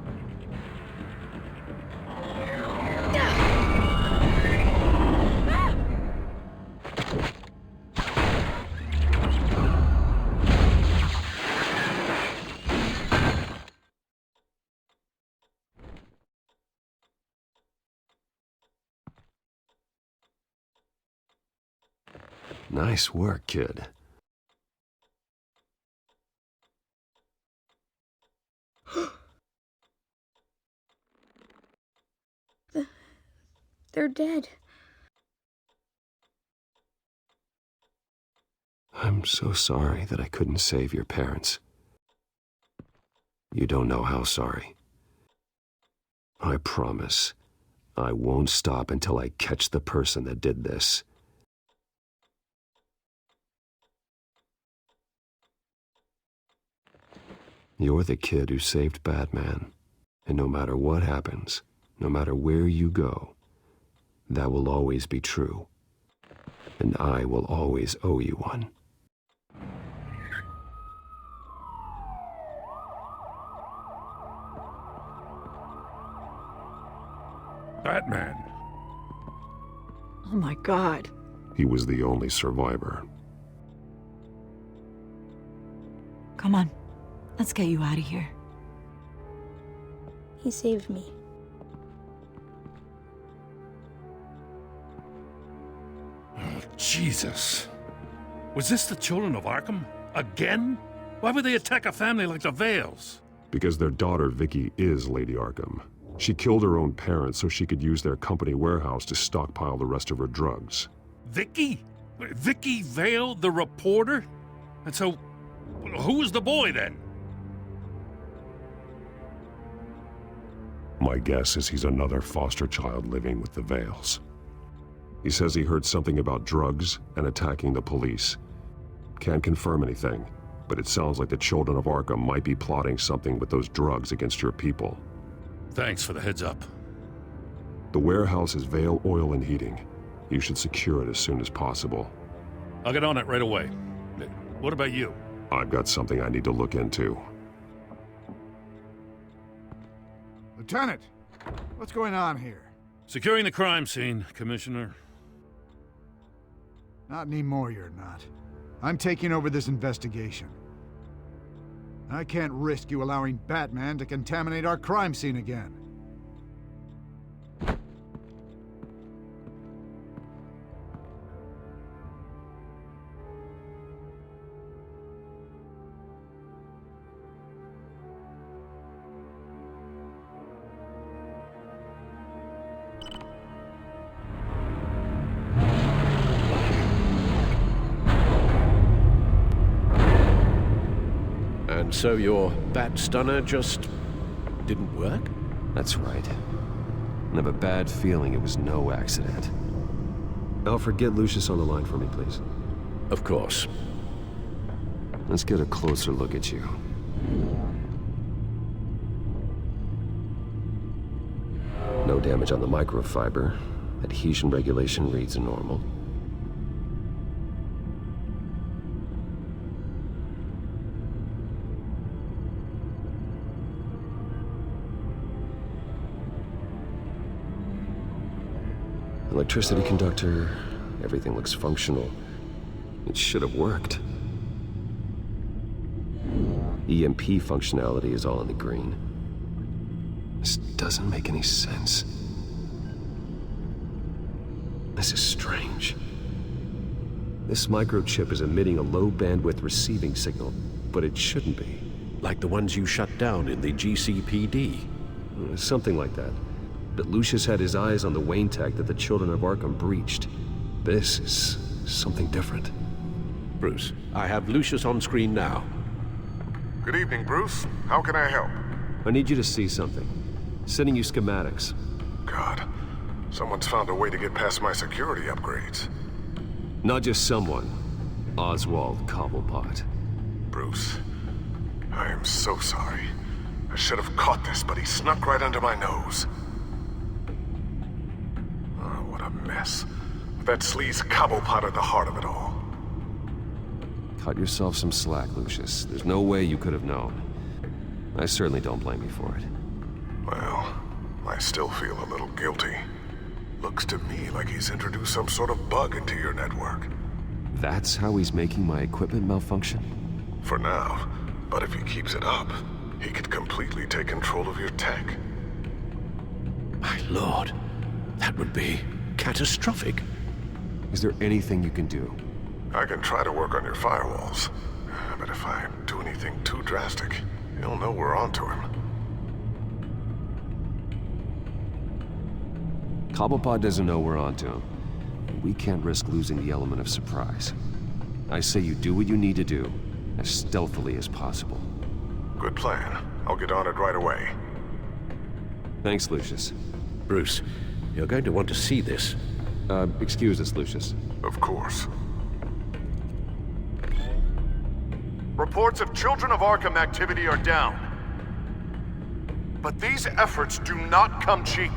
[SPEAKER 3] Nice work, kid.
[SPEAKER 21] They're dead.
[SPEAKER 3] I'm so sorry that I couldn't save your parents. You don't know how sorry. I promise, I won't stop until I catch the person that did this. You're the kid who saved Batman, and no matter what happens, no matter where you go, that will always be true, and I will always owe you one.
[SPEAKER 19] Batman.
[SPEAKER 5] Oh my God.
[SPEAKER 3] He was the only survivor.
[SPEAKER 5] Come on. Let's get you out of here.
[SPEAKER 21] He saved me.
[SPEAKER 19] Oh, Jesus. Was this the children of Arkham? Again? Why would they attack a family like the Vales?
[SPEAKER 3] Because their daughter, Vicky, is Lady Arkham. She killed her own parents so she could use their company warehouse to stockpile the rest of her drugs.
[SPEAKER 19] Vicky? Vicky Vale, the reporter? And so, who was the boy then?
[SPEAKER 3] My guess is he's another foster child living with the Vales. He says he heard something about drugs and attacking the police. Can't confirm anything, but it sounds like the children of Arkham might be plotting something with those drugs against your people.
[SPEAKER 19] Thanks for the heads up.
[SPEAKER 3] The warehouse is Vale Oil and Heating. You should secure it as soon as possible.
[SPEAKER 19] I'll get on it right away. What about you?
[SPEAKER 3] I've got something I need to look into.
[SPEAKER 4] Lieutenant, what's going on here?
[SPEAKER 19] Securing the crime scene, Commissioner.
[SPEAKER 4] Not anymore, you're not. I'm taking over this investigation. I can't risk you allowing Batman to contaminate our crime scene again.
[SPEAKER 19] And so your bat stunner just didn't work?
[SPEAKER 3] That's right. I have a bad feeling it was no accident. Alfred, get Lucius on the line for me, please.
[SPEAKER 19] Of course.
[SPEAKER 3] Let's get a closer look at you. No damage on the microfiber. Adhesion regulation reads normal. Electricity conductor, everything looks functional. It should have worked. EMP functionality is all in the green. This doesn't make any sense. This is strange. This microchip is emitting a low bandwidth receiving signal, but it shouldn't be.
[SPEAKER 19] Like the ones you shut down in the GCPD.
[SPEAKER 3] Something like that. But Lucius had his eyes on the Wayne tech that the children of Arkham breached. This is something different.
[SPEAKER 19] Bruce. I have Lucius on screen now.
[SPEAKER 16] Good evening, Bruce. How can I help?
[SPEAKER 3] I need you to see something. Sending you schematics.
[SPEAKER 16] God, someone's found a way to get past my security upgrades.
[SPEAKER 3] Not just someone. Oswald Cobblepot.
[SPEAKER 16] Bruce, I am so sorry. I should have caught this, but he snuck right under my nose. Oh, what a mess. That sleaze Cobblepot at the heart of it all.
[SPEAKER 3] Cut yourself some slack, Lucius. There's no way you could have known. I certainly don't blame you for it.
[SPEAKER 16] Well, I still feel a little guilty. Looks to me like he's introduced some sort of bug into your network.
[SPEAKER 3] That's how he's making my equipment malfunction?
[SPEAKER 16] For now. But if he keeps it up, he could completely take control of your tech.
[SPEAKER 19] My lord, that would be catastrophic.
[SPEAKER 3] Is there anything you can do?
[SPEAKER 16] I can try to work on your firewalls. But if I do anything too drastic, he'll know we're onto him.
[SPEAKER 3] Cobblepot doesn't know we're onto him. We can't risk losing the element of surprise. I say you do what you need to do, as stealthily as possible.
[SPEAKER 16] Good plan. I'll get on it right away.
[SPEAKER 3] Thanks, Lucius.
[SPEAKER 19] Bruce, you're going to want to see this.
[SPEAKER 3] Excuse us, Lucius.
[SPEAKER 16] Of course. Reports of Children of Arkham activity are down. But these efforts do not come cheap.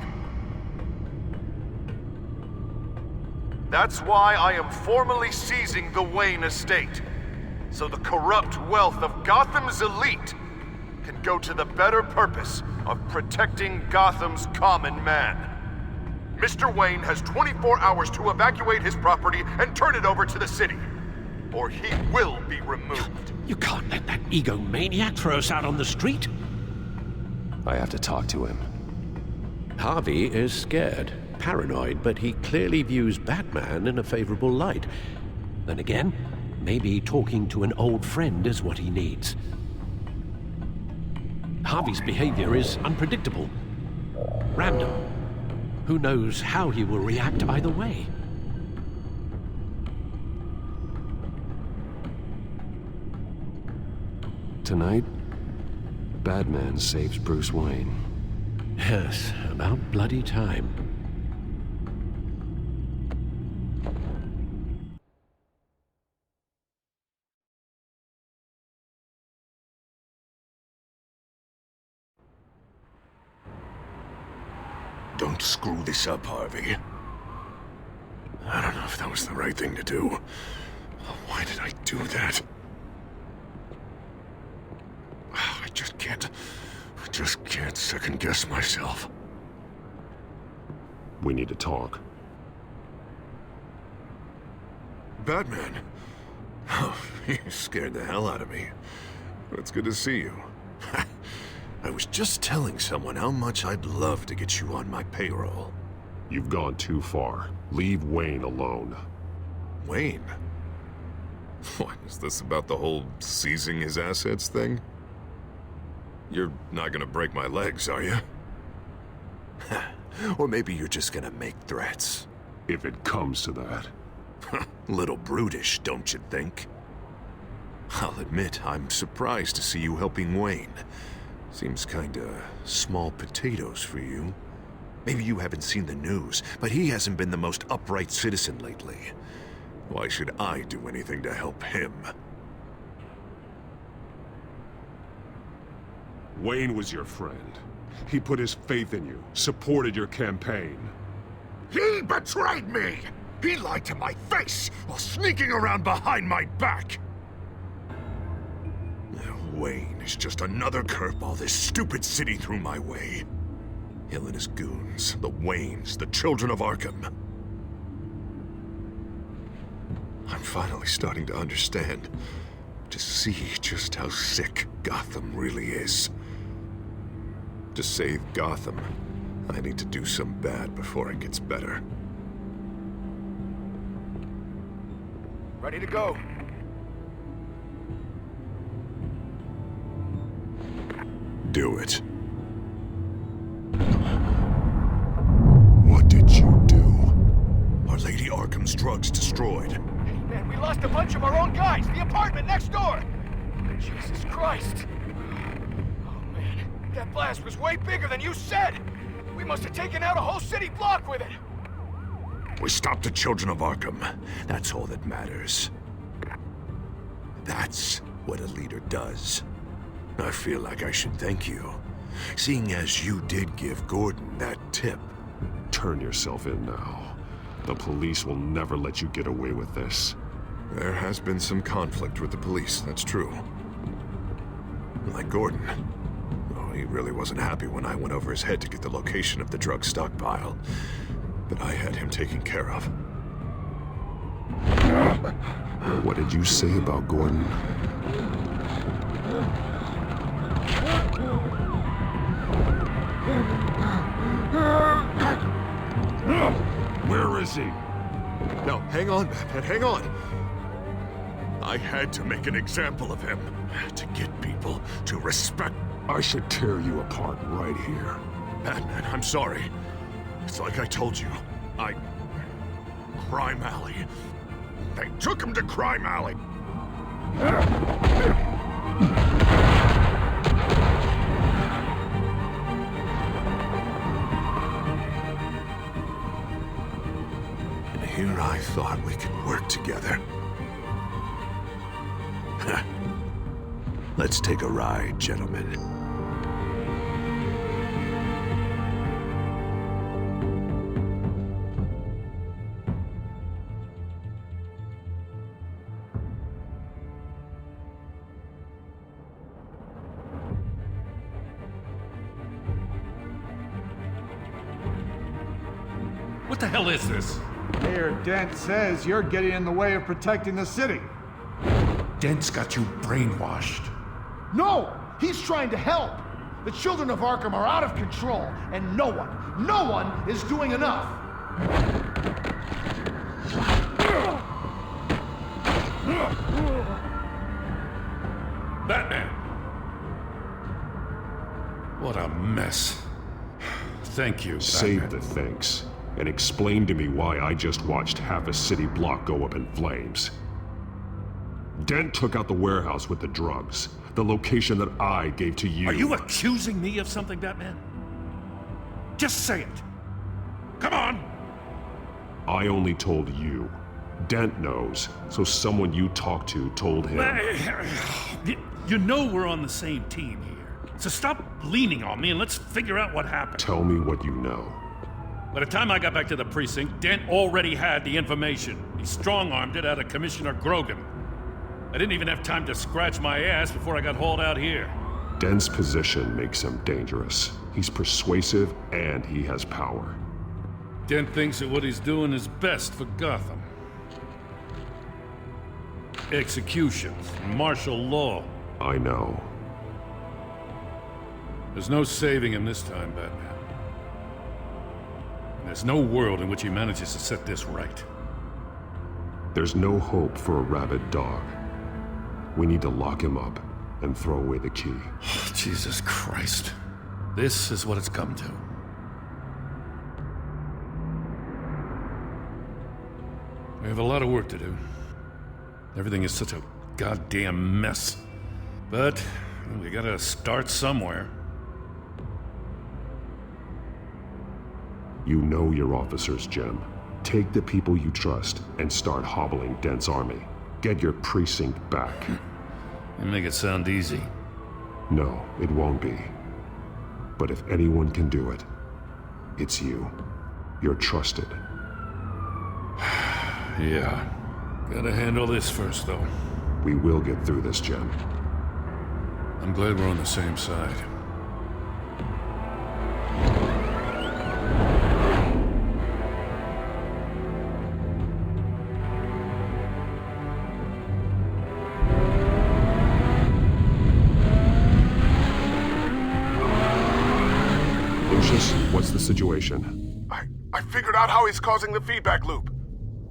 [SPEAKER 16] That's why I am formally seizing the Wayne estate, so the corrupt wealth of Gotham's elite can go to the better purpose of protecting Gotham's common man. Mr. Wayne has 24 hours to evacuate his property and turn it over to the city, or he will be removed.
[SPEAKER 19] You can't let that egomaniac throw us out on the street.
[SPEAKER 3] I have to talk to him.
[SPEAKER 19] Harvey is scared, paranoid, but he clearly views Batman in a favorable light. Then again, maybe talking to an old friend is what he needs. Harvey's behavior is unpredictable, random. Who knows how he will react either way?
[SPEAKER 3] Tonight, Batman saves Bruce Wayne.
[SPEAKER 19] Yes, about bloody time.
[SPEAKER 12] Don't screw this up, Harvey. I don't know if that was the right thing to do. Why did I do that? I just can't second-guess myself.
[SPEAKER 3] We need to talk.
[SPEAKER 12] Batman? Oh, you scared the hell out of me. It's good to see you. I was just telling someone how much I'd love to get you on my payroll.
[SPEAKER 1] You've gone too far. Leave Wayne alone.
[SPEAKER 12] Wayne? What, is this about the whole seizing his assets thing? You're not gonna break my legs, are you? Or maybe you're just gonna make threats.
[SPEAKER 1] If it comes to that.
[SPEAKER 12] Little brutish, don't you think? I'll admit, I'm surprised to see you helping Wayne. Seems kinda small potatoes for you. Maybe you haven't seen the news, but he hasn't been the most upright citizen lately. Why should I do anything to help him?
[SPEAKER 1] Wayne was your friend. He put his faith in you, supported your campaign.
[SPEAKER 12] He betrayed me! He lied to my face while sneaking around behind my back! Wayne is just another curveball this stupid city threw my way. Hill and his goons, the Waynes, the Children of Arkham. I'm finally starting to understand, to see just how sick Gotham really is. To save Gotham, I need to do some bad before it gets better.
[SPEAKER 20] Ready to go.
[SPEAKER 12] Do it. What did you do? Are Lady Arkham's drugs destroyed?
[SPEAKER 20] Hey, man, we We lost a bunch of our own guys. The apartment next door. Jesus Christ. Oh, man. That blast was way bigger than you said. We must have taken out a whole city block with it.
[SPEAKER 12] We stopped the Children of Arkham. That's all that matters. That's what a leader does. I feel like I should thank you, seeing as you did give Gordon that tip.
[SPEAKER 1] Turn yourself in now. The police will never let you get away with this.
[SPEAKER 12] There has been some conflict with the police, that's true. Like Gordon. Oh, he really wasn't happy when I went over his head to get the location of the drug stockpile. But I had him taken care of.
[SPEAKER 1] What did you say about Gordon?
[SPEAKER 12] Where is he? No, hang on, Batman, hang on. I had to make an example of him to get people to respect.
[SPEAKER 1] I should tear you apart right here.
[SPEAKER 12] Batman, I'm sorry. It's like I told you. Crime Alley. They took him to Crime Alley. And here I thought we could work together. Let's take a ride, gentlemen.
[SPEAKER 19] What the hell is this?
[SPEAKER 4] Mayor Dent says you're getting in the way of protecting the city.
[SPEAKER 19] Dent's got you brainwashed.
[SPEAKER 15] No! He's trying to help! The Children of Arkham are out of control, and no one is doing enough!
[SPEAKER 19] Batman! What a mess. Thank you, Batman.
[SPEAKER 1] Save the thanks, and explain to me why I just watched half a city block go up in flames. Dent took out the warehouse with the drugs, the location that I gave to you.
[SPEAKER 19] Are you accusing me of something, Batman? Just say it. Come on!
[SPEAKER 1] I only told you. Dent knows, so someone you talked to told him.
[SPEAKER 19] You know we're on the same team here, so stop leaning on me and let's figure out what happened.
[SPEAKER 1] Tell me what you know.
[SPEAKER 19] By the time I got back to the precinct, Dent already had the information. He strong-armed it out of Commissioner Grogan. I didn't even have time to scratch my ass before I got hauled out here.
[SPEAKER 1] Dent's position makes him dangerous. He's persuasive and he has power.
[SPEAKER 19] Dent thinks that what he's doing is best for Gotham. Executions, martial law.
[SPEAKER 1] I know.
[SPEAKER 19] There's no saving him this time, Batman. And there's no world in which he manages to set this right.
[SPEAKER 1] There's no hope for a rabid dog. We need to lock him up and throw away the key.
[SPEAKER 19] Oh, Jesus Christ. This is what it's come to. We have a lot of work to do. Everything is such a goddamn mess. But we gotta start somewhere.
[SPEAKER 1] You know your officers, Jim. Take the people you trust and start hobbling Dent's army. Get your precinct back.
[SPEAKER 19] You make it sound easy.
[SPEAKER 1] No, it won't be. But if anyone can do it, it's you. You're trusted.
[SPEAKER 19] Yeah. Gotta handle this first, though.
[SPEAKER 1] We will get through this, Jim.
[SPEAKER 19] I'm glad we're on the same side.
[SPEAKER 1] What's the situation?
[SPEAKER 16] I figured out how he's causing the feedback loop.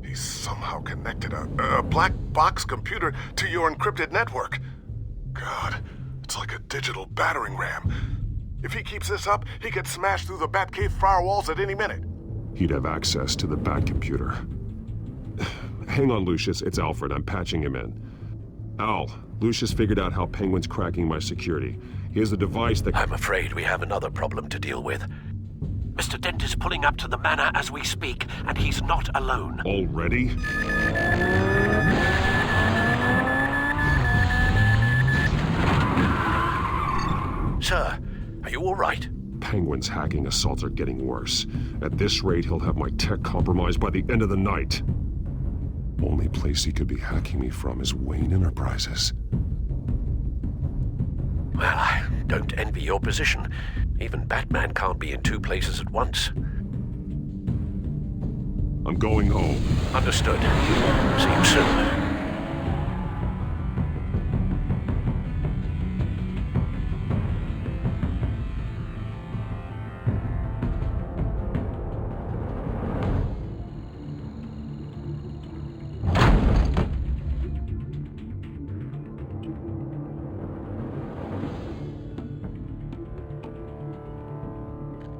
[SPEAKER 16] He's somehow connected a black box computer to your encrypted network. God, it's like a digital battering ram. If he keeps this up, he could smash through the Batcave firewalls at any minute.
[SPEAKER 1] He'd have access to the Bat computer. Hang on, Lucius. It's Alfred. I'm patching him in. Al, Lucius figured out how Penguin's cracking my security. He has a device that...
[SPEAKER 19] I'm afraid we have another problem to deal with. Mr. Dent is pulling up to the manor as we speak, and he's not alone.
[SPEAKER 1] Already?
[SPEAKER 19] Sir, are you all right?
[SPEAKER 1] Penguin's hacking assaults are getting worse. At this rate, he'll have my tech compromised by the end of the night. Only place he could be hacking me from is Wayne Enterprises.
[SPEAKER 19] Well, I don't envy your position. Even Batman can't be in two places at once.
[SPEAKER 1] I'm going home.
[SPEAKER 19] Understood. See you soon.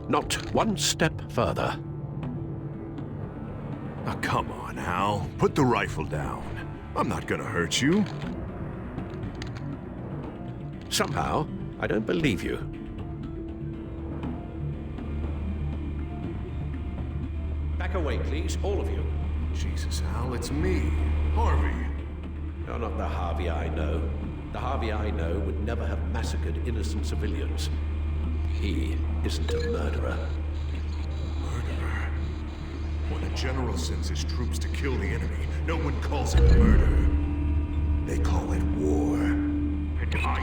[SPEAKER 19] Not one step further.
[SPEAKER 12] Now come on, Al. Put the rifle down. I'm not gonna hurt you.
[SPEAKER 19] Somehow, I don't believe you. Back away, please, all of you.
[SPEAKER 12] Jesus, Al, it's me, Harvey.
[SPEAKER 19] You're not the Harvey I know. The Harvey I know would never have massacred innocent civilians. He isn't a murderer.
[SPEAKER 12] Murderer? When a general sends his troops to kill the enemy, no one calls it murder. They call it war.
[SPEAKER 16] And I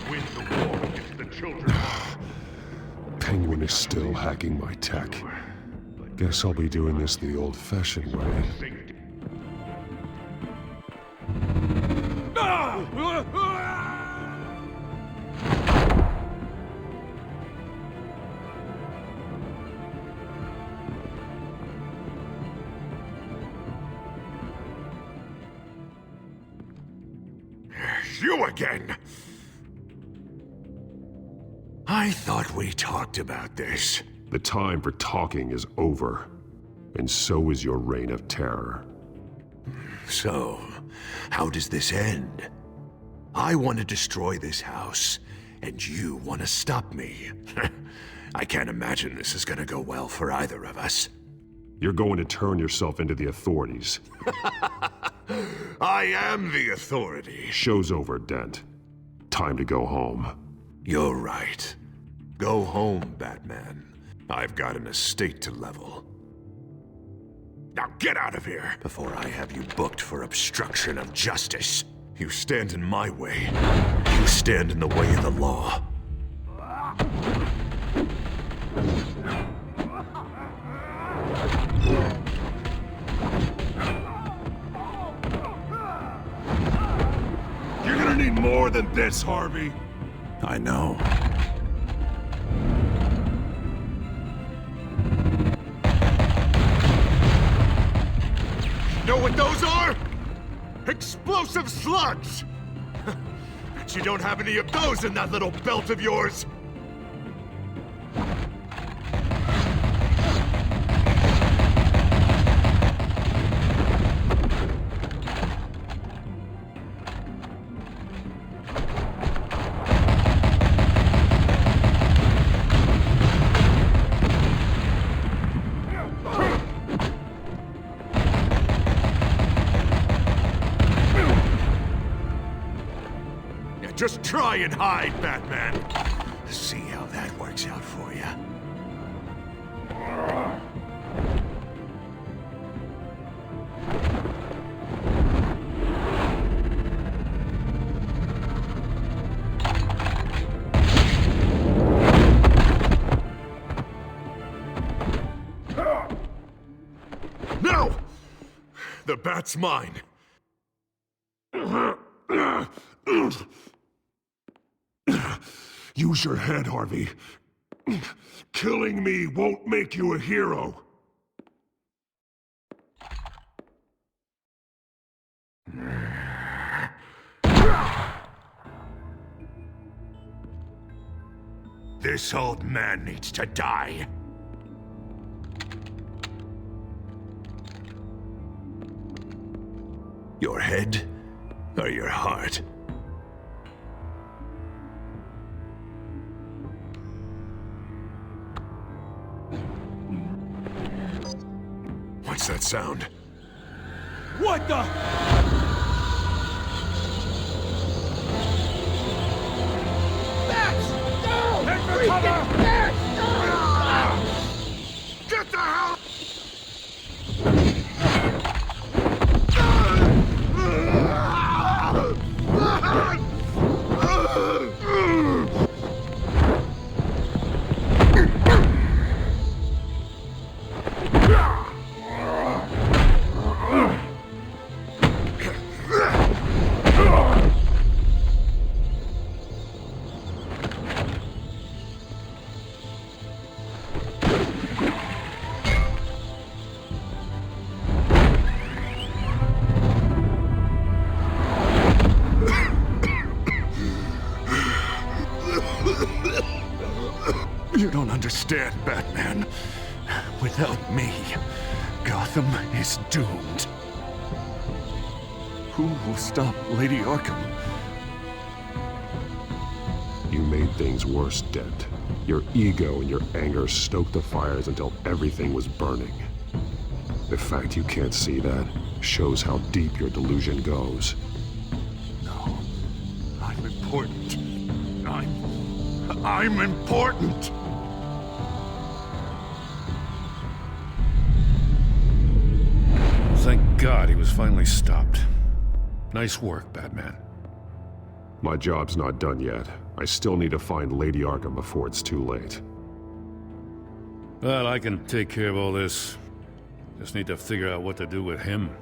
[SPEAKER 16] win the war against the children.
[SPEAKER 1] Penguin is still hacking my tech. Guess I'll be doing this the old-fashioned way.
[SPEAKER 12] You again! I thought we talked about this.
[SPEAKER 1] The time for talking is over, and so is your reign of terror.
[SPEAKER 12] So, how does this end? I want to destroy this house, and you want to stop me. I can't imagine this is gonna go well for either of us.
[SPEAKER 1] You're going to turn yourself into the authorities.
[SPEAKER 12] I am the authority.
[SPEAKER 1] Show's over, Dent. Time to go home.
[SPEAKER 12] You're right. Go home, Batman. I've got an estate to level. Now get out of here before I have you booked for obstruction of justice. You stand in my way. You stand in the way of the law.
[SPEAKER 1] You're gonna need more than this, Harvey.
[SPEAKER 12] I know.
[SPEAKER 16] Know what those are? Explosive slugs! Bet you don't have any of those in that little belt of yours! Just try and hide, Batman.
[SPEAKER 12] See how that works out for you.
[SPEAKER 16] No! The bat's mine.
[SPEAKER 1] Use your head, Harvey. Killing me won't make you a hero.
[SPEAKER 12] This old man needs to die. Your head or your heart? What's that sound?
[SPEAKER 20] What the? Bats! No! Head for cover! Bats! No! Get the hell!
[SPEAKER 12] You don't understand, Batman. Without me, Gotham is doomed. Who will stop Lady Arkham?
[SPEAKER 1] You made things worse, Dent. Your ego and your anger stoked the fires until everything was burning. The fact you can't see that shows how deep your delusion goes.
[SPEAKER 12] No. I'm important. I'm important!
[SPEAKER 2] Thank God he was finally stopped. Nice work, Batman.
[SPEAKER 1] My job's not done yet. I still need to find Lady Arkham before it's too late.
[SPEAKER 2] Well, I can take care of all this. Just need to figure out what to do with him.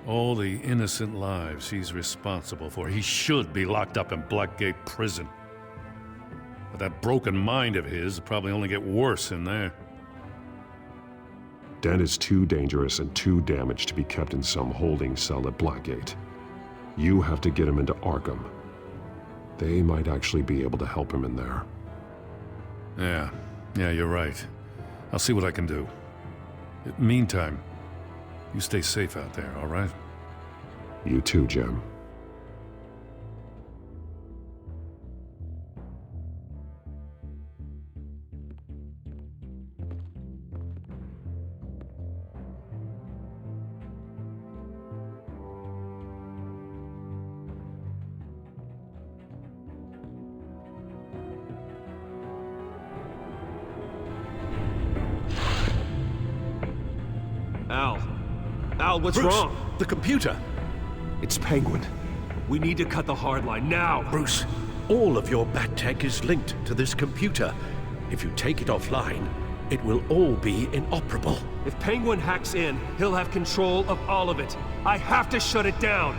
[SPEAKER 2] All the innocent lives he's responsible for. He should be locked up in Blackgate Prison. But that broken mind of his will probably only get worse in there.
[SPEAKER 1] Dent is too dangerous and too damaged to be kept in some holding cell at Blackgate. You have to get him into Arkham. They might actually be able to help him in there.
[SPEAKER 2] Yeah, you're right. I'll see what I can do. Meantime, you stay safe out there, all right?
[SPEAKER 1] You too, Jim.
[SPEAKER 19] Al, what's
[SPEAKER 13] Bruce,
[SPEAKER 19] wrong?
[SPEAKER 13] The computer.
[SPEAKER 19] It's Penguin. We need to cut the hard line now.
[SPEAKER 13] Bruce, all of your bat tech is linked to this computer. If you take it offline, it will all be inoperable.
[SPEAKER 19] If Penguin hacks in, he'll have control of all of it. I have to shut it down.